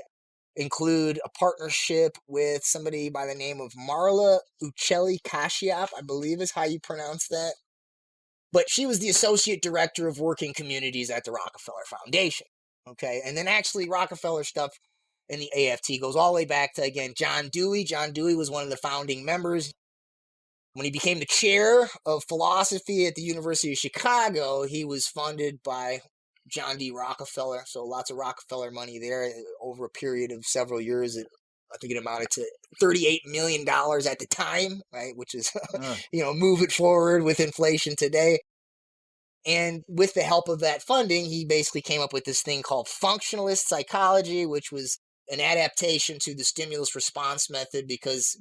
include a partnership with somebody by the name of Marla Uccelli Kashiap, I believe is how you pronounce that. But she was the associate director of working communities at the Rockefeller Foundation. Okay, and then actually Rockefeller stuff in the AFT goes all the way back to, again, John Dewey. John Dewey was one of the founding members. When he became the chair of philosophy at the University of Chicago, he was funded by John D. Rockefeller. So lots of Rockefeller money there over a period of several years. I think it amounted to $38 million at the time, right? Which is, move it forward with inflation today. And with the help of that funding, he basically came up with this thing called functionalist psychology, which was an adaptation to the stimulus response method because,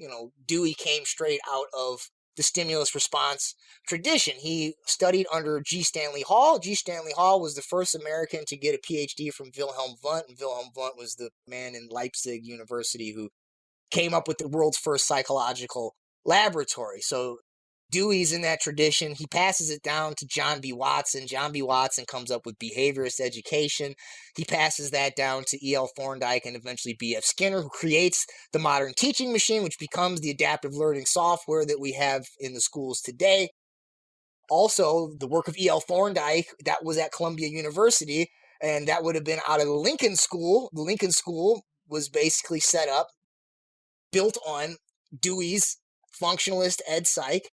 Dewey came straight out of the stimulus response tradition. He studied under G. Stanley Hall. G. Stanley Hall was the first American to get a PhD from Wilhelm Wundt. And Wilhelm Wundt was the man in Leipzig University who came up with the world's first psychological laboratory. So Dewey's in that tradition. He passes it down to John B. Watson. John B. Watson comes up with behaviorist education. He passes that down to E.L. Thorndike and eventually B.F. Skinner, who creates the modern teaching machine, which becomes the adaptive learning software that we have in the schools today. Also, the work of E.L. Thorndike, that was at Columbia University, and that would have been out of the Lincoln School. The Lincoln School was basically set up, built on Dewey's functionalist ed psych,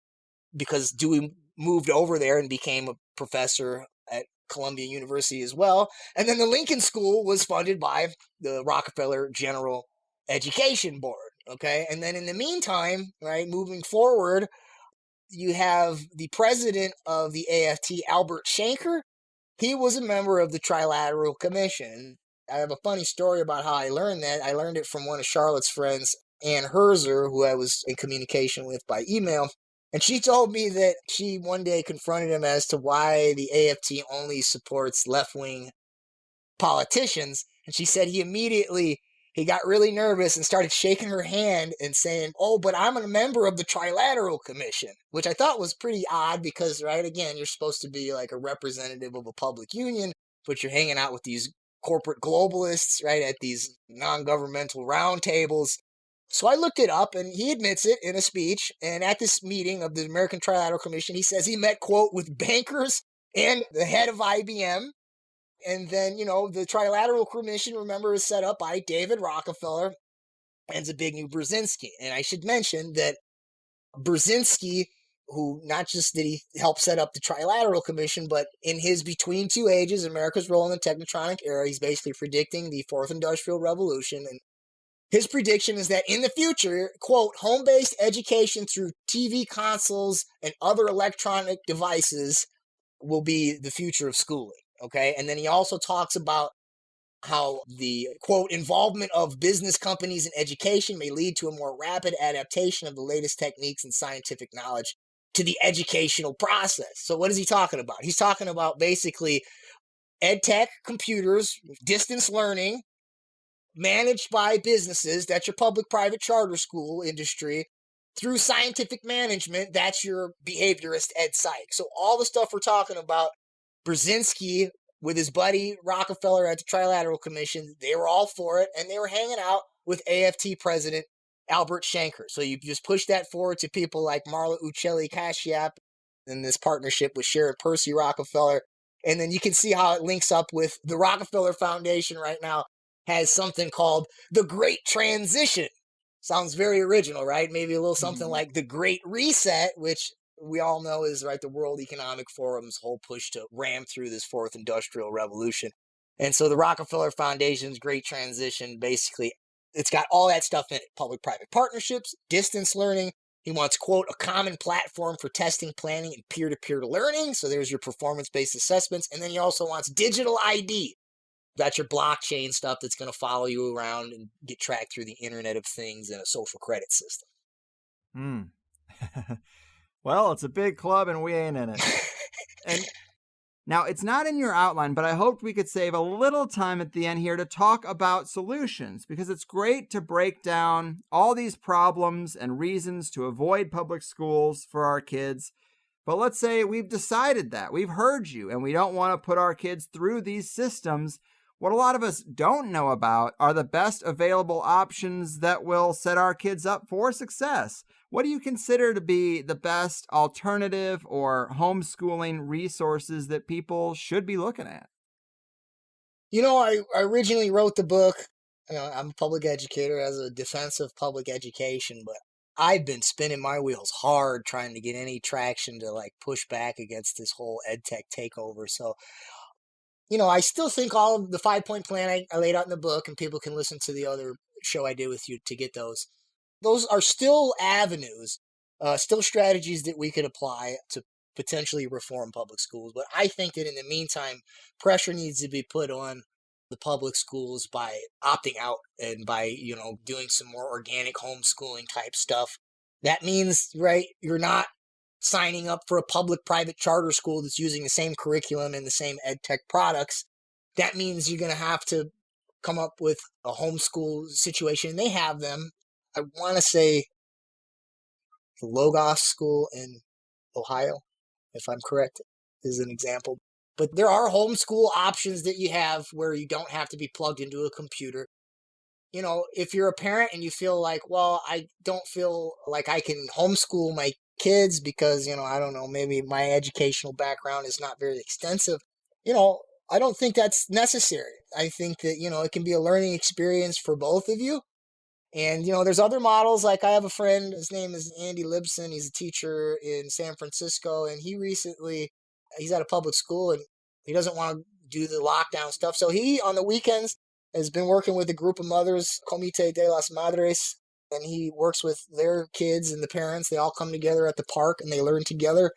because Dewey moved over there and became a professor at Columbia University as well. And then the Lincoln School was funded by the Rockefeller General Education Board. Okay. And then in the meantime, right, moving forward, you have the president of the AFT, Albert Shanker. He was a member of the Trilateral Commission. I have a funny story about how I learned that. I learned it from one of Charlotte's friends, Ann Herzer, who I was in communication with by email. And she told me that she one day confronted him as to why the AFT only supports left-wing politicians. And she said he got really nervous and started shaking her hand and saying, "Oh, but I'm a member of the Trilateral Commission," which I thought was pretty odd because, right, again, you're supposed to be like a representative of a public union, but you're hanging out with these corporate globalists, right, at these non-governmental roundtables. So I looked it up, and he admits it in a speech. And at this meeting of the American Trilateral Commission, he says he met, quote, with bankers and the head of IBM. And then, the Trilateral Commission, remember, is set up by David Rockefeller and Zbigniew Brzezinski. And I should mention that Brzezinski, who not just did he help set up the Trilateral Commission, but in his Between Two Ages, America's Role in the Technotronic Era, he's basically predicting the Fourth Industrial Revolution. And his prediction is that in the future, quote, home-based education through TV consoles and other electronic devices will be the future of schooling, okay? And then he also talks about how the, quote, involvement of business companies in education may lead to a more rapid adaptation of the latest techniques and scientific knowledge to the educational process. So what is he talking about? He's talking about basically ed tech, computers, distance learning, managed by businesses. That's your public-private charter school industry. Through scientific management, that's your behaviorist ed psych. So all the stuff we're talking about, Brzezinski with his buddy Rockefeller at the Trilateral Commission, they were all for it, and they were hanging out with AFT president Albert Shanker. So you just push that forward to people like Marla Uccelli Kashiap and this partnership with Sharon Percy Rockefeller. And then you can see how it links up with the Rockefeller Foundation right now has something called the Great Transition. Sounds very original, right? Maybe a little something like the Great Reset, which we all know is, right, the World Economic Forum's whole push to ram through this fourth industrial revolution. And so the Rockefeller Foundation's Great Transition, basically, it's got all that stuff in it. Public-private partnerships, distance learning. He wants, quote, a common platform for testing, planning, and peer-to-peer learning. So there's your performance-based assessments. And then he also wants digital ID. Got your blockchain stuff that's going to follow you around and get tracked through the Internet of Things and a social credit system. Well, it's a big club and we ain't in it. And now, it's not in your outline, but I hoped we could save a little time at the end here to talk about solutions, because it's great to break down all these problems and reasons to avoid public schools for our kids. But let's say we've decided that. We've heard you, and we don't want to put our kids through these systems. What a lot of us don't know about are the best available options that will set our kids up for success. What do you consider to be the best alternative or homeschooling resources that people should be looking at? I originally wrote the book. I'm a public educator as a defense of public education, but I've been spinning my wheels hard trying to get any traction to like push back against this whole ed tech takeover. So, I still think all of the 5-point plan I laid out in the book, and people can listen to the other show I did with you to get those. Those are still avenues, still strategies that we could apply to potentially reform public schools. But I think that in the meantime, pressure needs to be put on the public schools by opting out and by, doing some more organic homeschooling type stuff. That means, right, you're not signing up for a public-private charter school that's using the same curriculum and the same ed tech products. That means you're going to have to come up with a homeschool situation. They have them. I want to say the Logos School in Ohio, if I'm correct, is an example. But there are homeschool options that you have where you don't have to be plugged into a computer. If you're a parent and you feel like, well, I don't feel like I can homeschool my kids because, I don't know, maybe my educational background is not very extensive, I don't think that's necessary. I think that, it can be a learning experience for both of you. And, there's other models. Like I have a friend, his name is Andy Libson. He's a teacher in San Francisco. And he's at a public school and he doesn't want to do the lockdown stuff. So he, on the weekends, has been working with a group of mothers, Comité de las Madres. And he works with their kids and the parents. They all come together at the park and they learn together,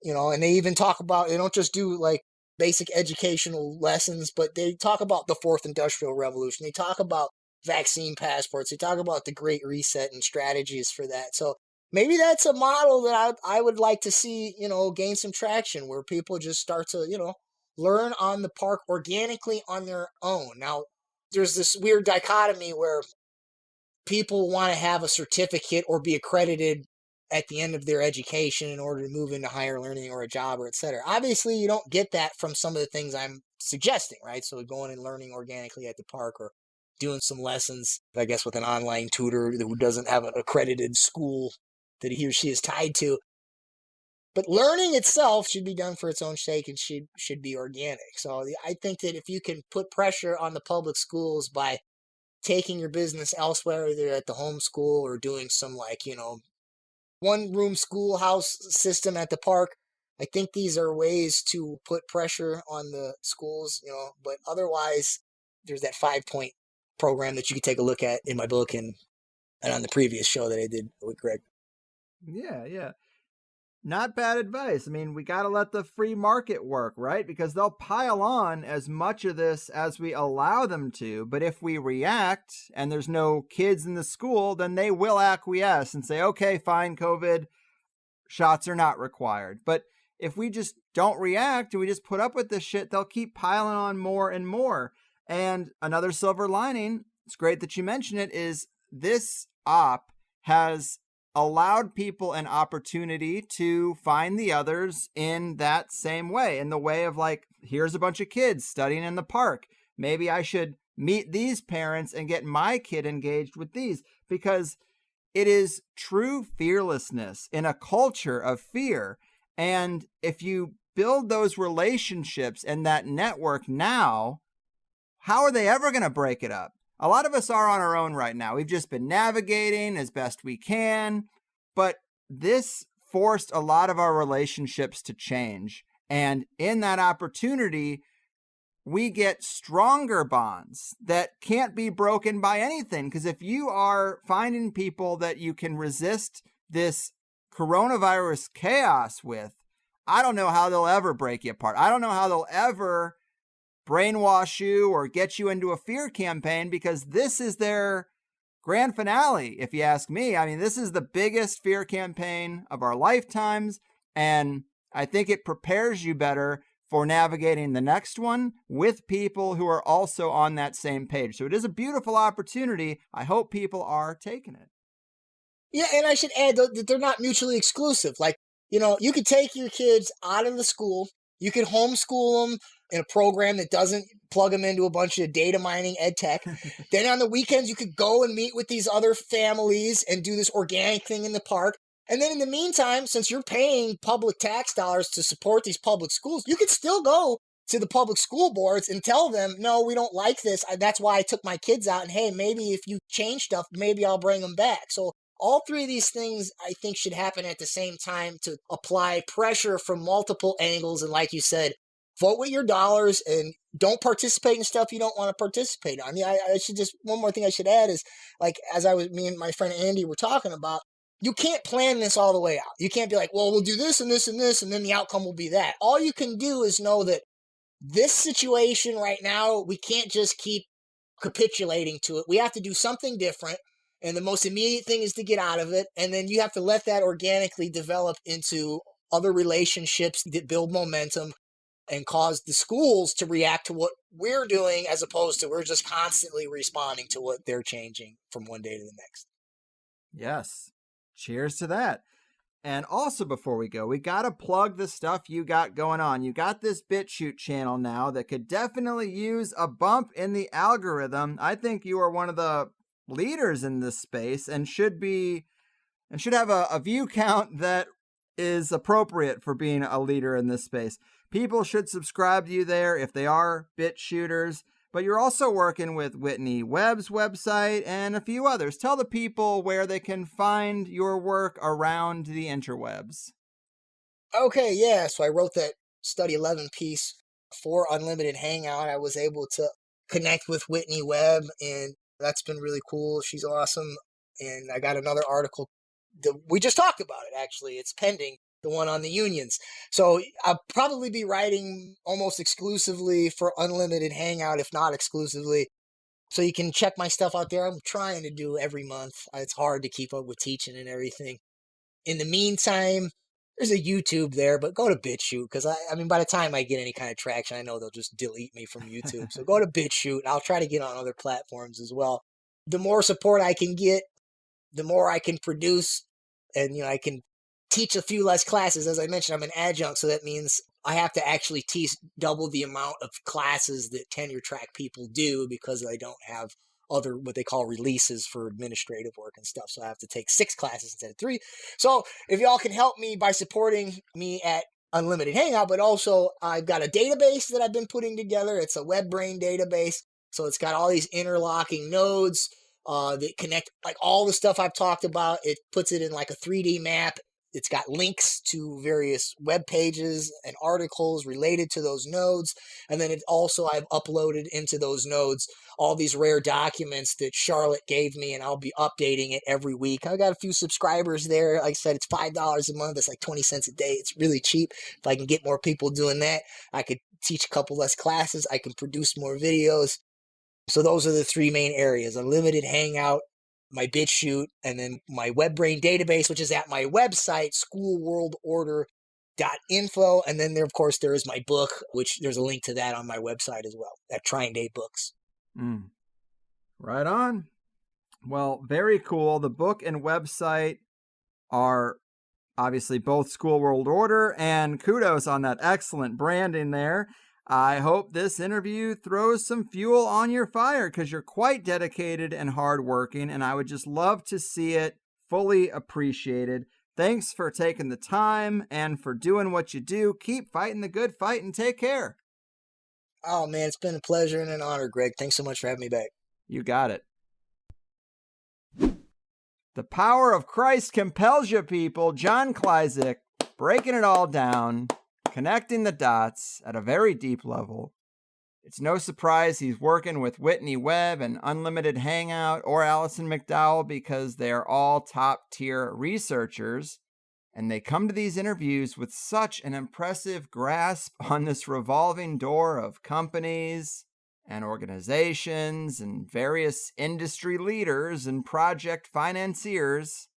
and they even talk about, they don't just do like basic educational lessons, but they talk about the fourth industrial revolution. They talk about vaccine passports. They talk about the Great Reset and strategies for that. So maybe that's a model that I would like to see, gain some traction where people just start to, learn on the park organically on their own. Now, there's this weird dichotomy where people want to have a certificate or be accredited at the end of their education in order to move into higher learning or a job or et cetera. Obviously, you don't get that from some of the things I'm suggesting, right? So going and learning organically at the park or doing some lessons, I guess, with an online tutor who doesn't have an accredited school that he or she is tied to. But learning itself should be done for its own sake and should be organic. So I think that if you can put pressure on the public schools by taking your business elsewhere, either at the homeschool or doing some one-room schoolhouse system at the park, I think these are ways to put pressure on the schools, but otherwise there's that 5-point program that you can take a look at in my book and on the previous show that I did with Greg. Yeah. Not bad advice. I mean, we got to let the free market work, right? Because they'll pile on as much of this as we allow them to. But if we react and there's no kids in the school, then they will acquiesce and say, okay, fine, COVID, shots are not required. But if we just don't react and we just put up with this shit, they'll keep piling on more and more. And another silver lining, it's great that you mention it, is this op has allowed people an opportunity to find the others in that same way, in the way of like, here's a bunch of kids studying in the park. Maybe I should meet these parents and get my kid engaged with these, because it is true fearlessness in a culture of fear. And if you build those relationships and that network now, how are they ever going to break it up? A lot of us are on our own right now. We've just been navigating as best we can, but this forced a lot of our relationships to change. And in that opportunity, we get stronger bonds that can't be broken by anything. Because if you are finding people that you can resist this coronavirus chaos with, I don't know how they'll ever break you apart. I don't know how they'll ever brainwash you or get you into a fear campaign, because this is their grand finale, if you ask me. I mean, this is the biggest fear campaign of our lifetimes, and I think it prepares you better for navigating the next one with people who are also on that same page. So it is a beautiful opportunity. I hope people are taking it. Yeah, and I should add that they're not mutually exclusive. Like, you could take your kids out of the school, you could homeschool them in a program that doesn't plug them into a bunch of data mining ed tech. Then on the weekends, you could go and meet with these other families and do this organic thing in the park. And then in the meantime, since you're paying public tax dollars to support these public schools, you could still go to the public school boards and tell them, no, we don't like this. That's why I took my kids out. And hey, maybe if you change stuff, maybe I'll bring them back. So all three of these things, I think, should happen at the same time to apply pressure from multiple angles. And like you said, vote with your dollars and don't participate in stuff you don't want to participate on. Yeah, I should just, one more thing I should add is, like, me and my friend Andy were talking about, you can't plan this all the way out. You can't be like, well, we'll do this and this and this, and then the outcome will be that. All you can do is know that this situation right now, we can't just keep capitulating to it. We have to do something different. And the most immediate thing is to get out of it. And then you have to let that organically develop into other relationships that build momentum and cause the schools to react to what we're doing, as opposed to we're just constantly responding to what they're changing from one day to the next. Yes. Cheers to that. And also, before we go, we got to plug the stuff you got going on. You got this BitChute channel now that could definitely use a bump in the algorithm. I think you are one of the leaders in this space and should have a view count that is appropriate for being a leader in this space. People should subscribe to you there if they are BitChuters. But you're also working with Whitney Webb's website and a few others. Tell the people where they can find your work around the interwebs. Okay, yeah. So I wrote that Study 11 piece for Unlimited Hangout. I was able to connect with Whitney Webb, and that's been really cool. She's awesome. And I got another article. We just talked about it, actually. It's pending, the one on the unions. So I'll probably be writing almost exclusively for Unlimited Hangout, if not exclusively. So you can check my stuff out there. I'm trying to do every month. It's hard to keep up with teaching and everything. In the meantime, there's a YouTube there, but go to BitChute, because I mean, by the time I get any kind of traction, I know they'll just delete me from YouTube. So go to BitChute, and I'll try to get on other platforms as well. The more support I can get, the more I can produce, and I can teach a few less classes. As I mentioned, I'm an adjunct, so that means I have to actually teach double the amount of classes that tenure track people do, because I don't have other what they call releases for administrative work and stuff. So I have to take 6 classes instead of 3. So if y'all can help me by supporting me at Unlimited Hangout, but also I've got a database that I've been putting together. It's a WebBrain database. So it's got all these interlocking nodes that connect like all the stuff I've talked about. It puts it in like a 3D map. It's got links to various web pages and articles related to those nodes. And then I've uploaded into those nodes all these rare documents that Charlotte gave me, and I'll be updating it every week. I got a few subscribers there. Like I said, it's $5 a month. It's like 20 cents a day. It's really cheap. If I can get more people doing that, I could teach a couple less classes. I can produce more videos. So those are the 3 main areas: Unlimited Hangout, my BitChute, and then my WebBrain database, which is at my website, schoolworldorder.info. And then of course, there is my book, which there's a link to that on my website as well, at Trying Day Books. Right on. Well, very cool. The book and website are obviously both School World Order, and kudos on that excellent branding there. I hope this interview throws some fuel on your fire, because you're quite dedicated and hardworking, and I would just love to see it fully appreciated. Thanks for taking the time and for doing what you do. Keep fighting the good fight, and take care. Oh, man, it's been a pleasure and an honor, Greg. Thanks so much for having me back. You got it. The power of Christ compels you, people. John Klyczek, breaking it all down, connecting the dots at a very deep level. It's no surprise he's working with Whitney Webb and Unlimited Hangout or Alison McDowell, because they're all top-tier researchers, and they come to these interviews with such an impressive grasp on this revolving door of companies and organizations and various industry leaders and project financiers.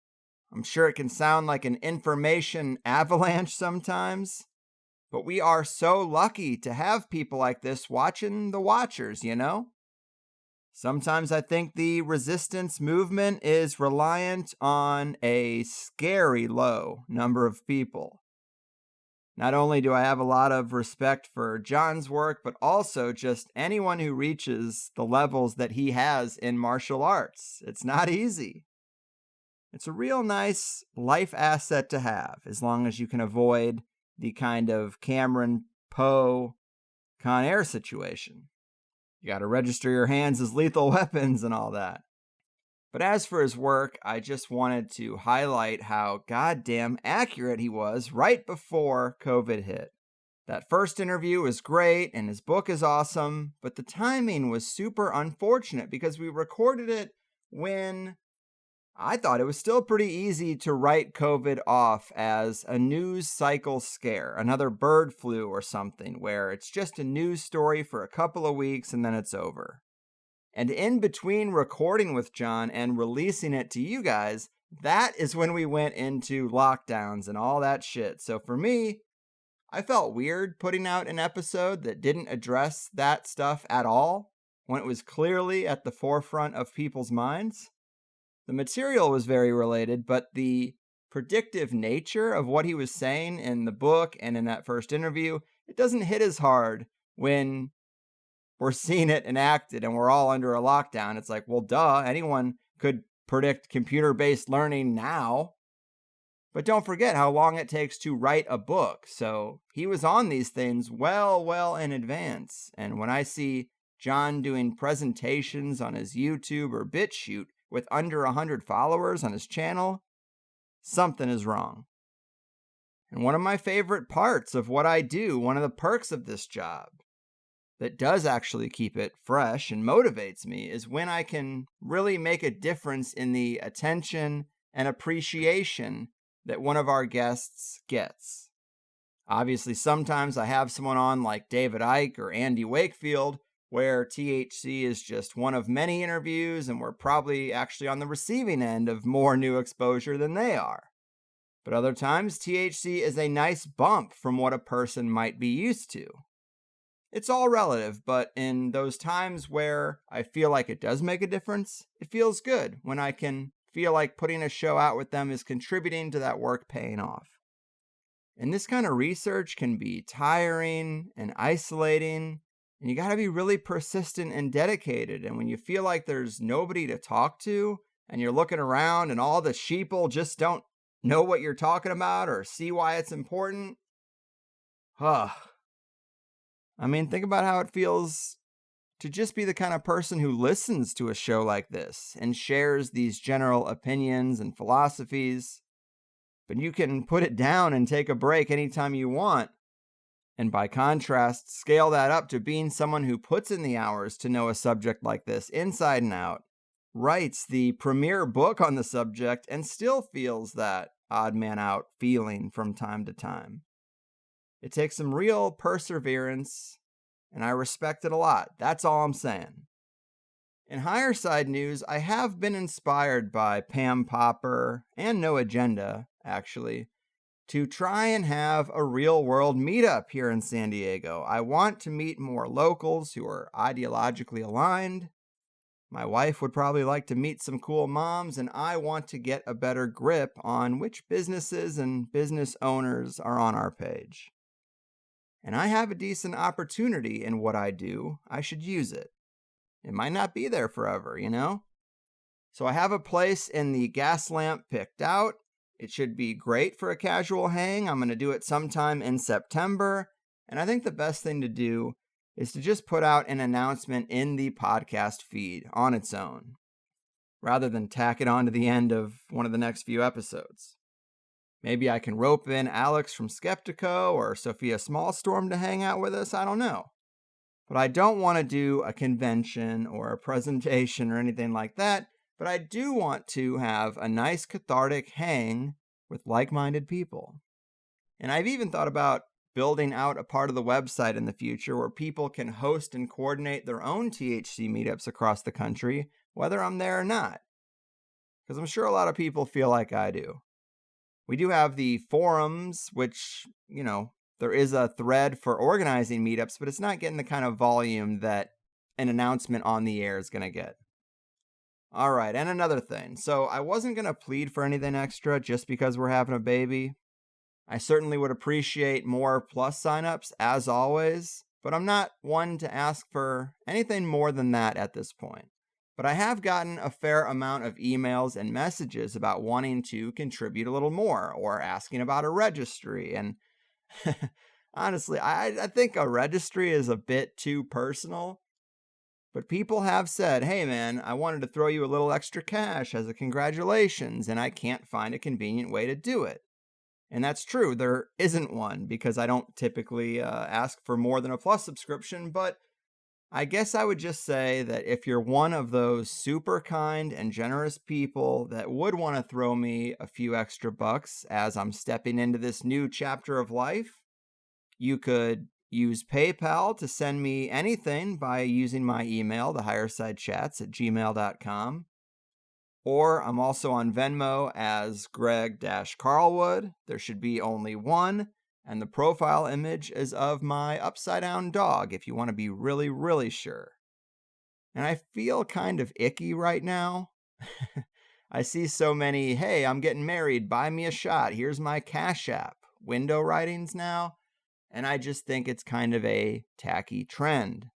I'm sure it can sound like an information avalanche sometimes, but we are so lucky to have people like this watching the watchers, you know? Sometimes I think the resistance movement is reliant on a scary low number of people. Not only do I have a lot of respect for John's work, but also just anyone who reaches the levels that he has in martial arts. It's not easy. It's a real nice life asset to have, as long as you can avoid the kind of Cameron Poe Con Air situation. You got to register your hands as lethal weapons and all that. But as for his work, I just wanted to highlight how goddamn accurate he was right before COVID hit. That first interview was great and his book is awesome, but the timing was super unfortunate because we recorded it when I thought it was still pretty easy to write COVID off as a news cycle scare, another bird flu or something, where it's just a news story for a couple of weeks and then it's over. And in between recording with John and releasing it to you guys, that is when we went into lockdowns and all that shit. So for me, I felt weird putting out an episode that didn't address that stuff at all when it was clearly at the forefront of people's minds. The material was very related, but the predictive nature of what he was saying in the book and in that first interview, it doesn't hit as hard when we're seeing it enacted and we're all under a lockdown. It's like, well, duh, anyone could predict computer-based learning now. But don't forget how long it takes to write a book. So he was on these things well in advance. And when I see John doing presentations on his YouTube or BitChute with under 100 followers on his channel, something is wrong. And one of my favorite parts of what I do, one of the perks of this job, that does actually keep it fresh and motivates me is when I can really make a difference in the attention and appreciation that one of our guests gets. Obviously, sometimes I have someone on like David Icke or Andy Wakefield, where THC is just one of many interviews and we're probably actually on the receiving end of more new exposure than they are. But other times, THC is a nice bump from what a person might be used to. It's all relative, but in those times where I feel like it does make a difference, it feels good when I can feel like putting a show out with them is contributing to that work paying off. And this kind of research can be tiring and isolating, and you got to be really persistent and dedicated. And when you feel like there's nobody to talk to, and you're looking around and all the sheeple just don't know what you're talking about or see why it's important, I mean, think about how it feels to just be the kind of person who listens to a show like this and shares these general opinions and philosophies, but you can put it down and take a break anytime you want. And by contrast, scale that up to being someone who puts in the hours to know a subject like this inside and out, writes the premier book on the subject, and still feels that odd man out feeling from time to time. It takes some real perseverance, and I respect it a lot. That's all I'm saying. In higher side news, I have been inspired by Pam Popper and No Agenda, actually, to try and have a real-world meetup here in San Diego. I want to meet more locals who are ideologically aligned. My wife would probably like to meet some cool moms, and I want to get a better grip on which businesses and business owners are on our page. And I have a decent opportunity in what I do. I should use it. It might not be there forever, you know? So I have a place in the gas lamp picked out. It should be great for a casual hang. I'm going to do it sometime in September. And I think the best thing to do is to just put out an announcement in the podcast feed on its own, rather than tack it on to the end of one of the next few episodes. Maybe I can rope in Alex from Skeptico or Sophia Smallstorm to hang out with us. I don't know. But I don't want to do a convention or a presentation or anything like that. But I do want to have a nice cathartic hang with like-minded people. And I've even thought about building out a part of the website in the future where people can host and coordinate their own THC meetups across the country, whether I'm there or not. Because I'm sure a lot of people feel like I do. We do have the forums, which, there is a thread for organizing meetups, but it's not getting the kind of volume that an announcement on the air is going to get. All right, and another thing. So I wasn't going to plead for anything extra just because we're having a baby. I certainly would appreciate more plus signups, as always, but I'm not one to ask for anything more than that at this point. But I have gotten a fair amount of emails and messages about wanting to contribute a little more or asking about a registry. And honestly, I think a registry is a bit too personal. But people have said, hey man, I wanted to throw you a little extra cash as a congratulations, and I can't find a convenient way to do it. And that's true, there isn't one, because I don't typically ask for more than a plus subscription, but I guess I would just say that if you're one of those super kind and generous people that would want to throw me a few extra bucks as I'm stepping into this new chapter of life, you could use PayPal to send me anything by using my email, thehighersidechats@gmail.com. Or I'm also on Venmo as Greg-Carlwood. There should be only one. And the profile image is of my upside-down dog, if you want to be really, really sure. And I feel kind of icky right now. I see so many, hey, I'm getting married, buy me a shot, here's my Cash App, window writings now. And I just think it's kind of a tacky trend.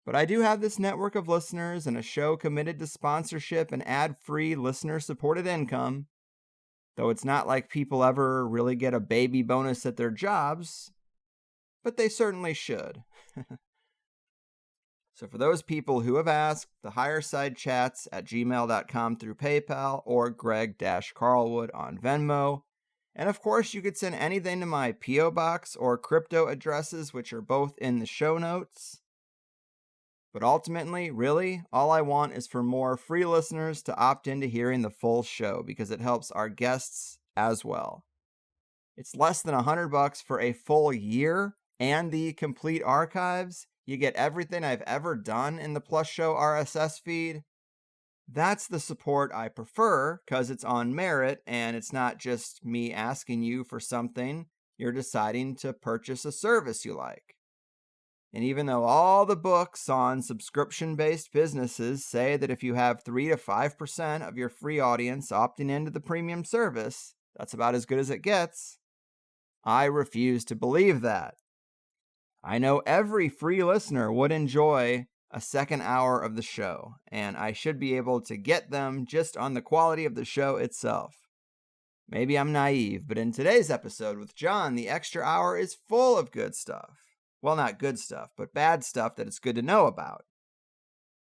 But I do have this network of listeners and a show committed to sponsorship and ad-free listener-supported income. Though it's not like people ever really get a baby bonus at their jobs, but they certainly should. So for those people who have asked, thehighersidechats@gmail.com through PayPal or Greg-Carlwood on Venmo. And of course, you could send anything to my P.O. Box or crypto addresses, which are both in the show notes. But ultimately, really, all I want is for more free listeners to opt into hearing the full show because it helps our guests as well. It's less than $100 for a full year and the complete archives. You get everything I've ever done in the Plus Show RSS feed. That's the support I prefer because it's on merit and it's not just me asking you for something. You're deciding to purchase a service you like. And even though all the books on subscription-based businesses say that if you have 3 to 5% of your free audience opting into the premium service, that's about as good as it gets, I refuse to believe that. I know every free listener would enjoy a second hour of the show, and I should be able to get them just on the quality of the show itself. Maybe I'm naive, but in today's episode with John, the extra hour is full of good stuff. Well, not good stuff, but bad stuff that it's good to know about.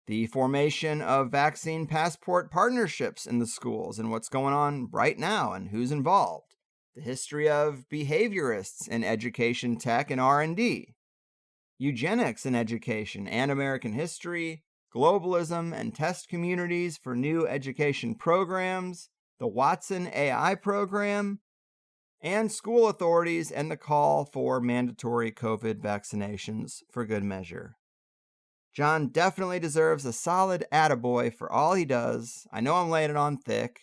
The formation of vaccine passport partnerships in the schools and what's going on right now and who's involved. The history of behaviorists in education, tech, and R&D. Eugenics in education and American history. Globalism and test communities for new education programs. The Watson AI program. And school authorities and the call for mandatory COVID vaccinations for good measure. John definitely deserves a solid attaboy for all he does. I know I'm laying it on thick,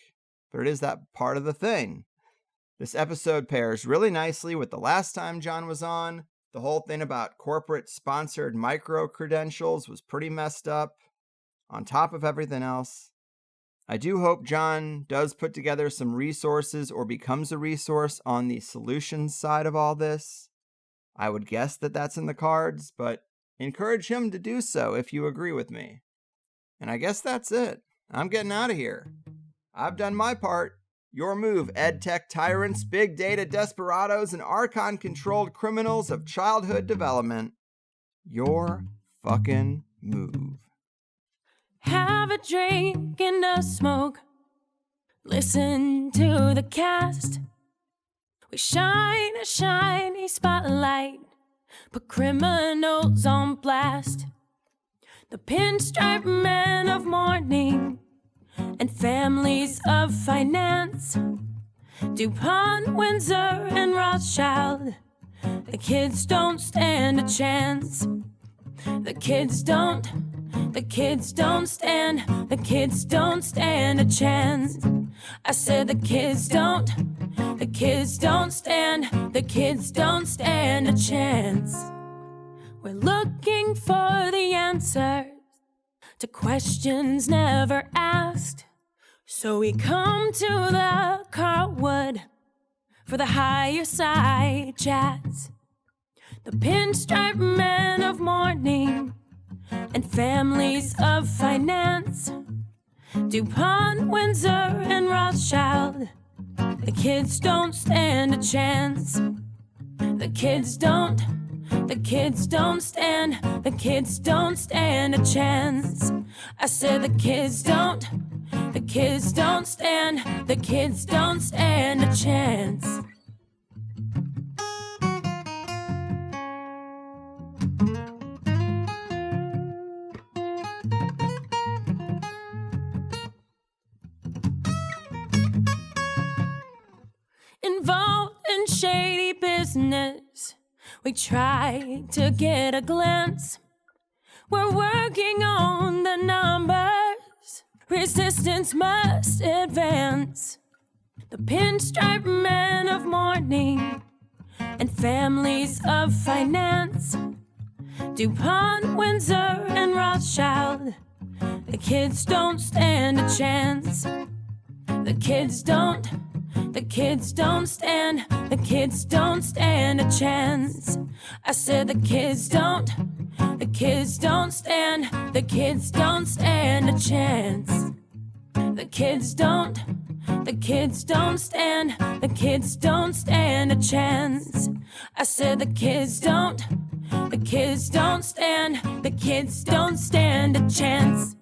but it is that part of the thing. This episode pairs really nicely with the last time John was on. The whole thing about corporate-sponsored micro-credentials was pretty messed up, on top of everything else. I do hope John does put together some resources or becomes a resource on the solutions side of all this. I would guess that that's in the cards, but encourage him to do so if you agree with me. And I guess that's it. I'm getting out of here. I've done my part. Your move, EdTech tyrants, big data desperados, and Archon-controlled criminals of childhood development. Your fucking move. Have a drink and a smoke. Listen to the cast. We shine a shiny spotlight. Put criminals on blast. The pinstripe men of mourning and families of finance. DuPont, Windsor, and Rothschild. The kids don't stand a chance. The kids don't stand a chance. I said the kids don't stand a chance. We're looking for the answers to questions never asked. So we come to the Carlwood for the higher side chats. The pinstripe men of mourning and families of finance. DuPont, Windsor, and Rothschild. The kids don't stand a chance. The kids don't stand a chance. I said the kids don't stand a chance. Involved in shady business, we try to get a glance. We're working on the numbers. Resistance must advance. The pinstripe men of mourning and families of finance. DuPont, Windsor, and Rothschild. The kids don't stand a chance. The kids don't stand a chance. I said the kids don't stand a chance. The kids don't stand a chance. I said the kids don't stand a chance.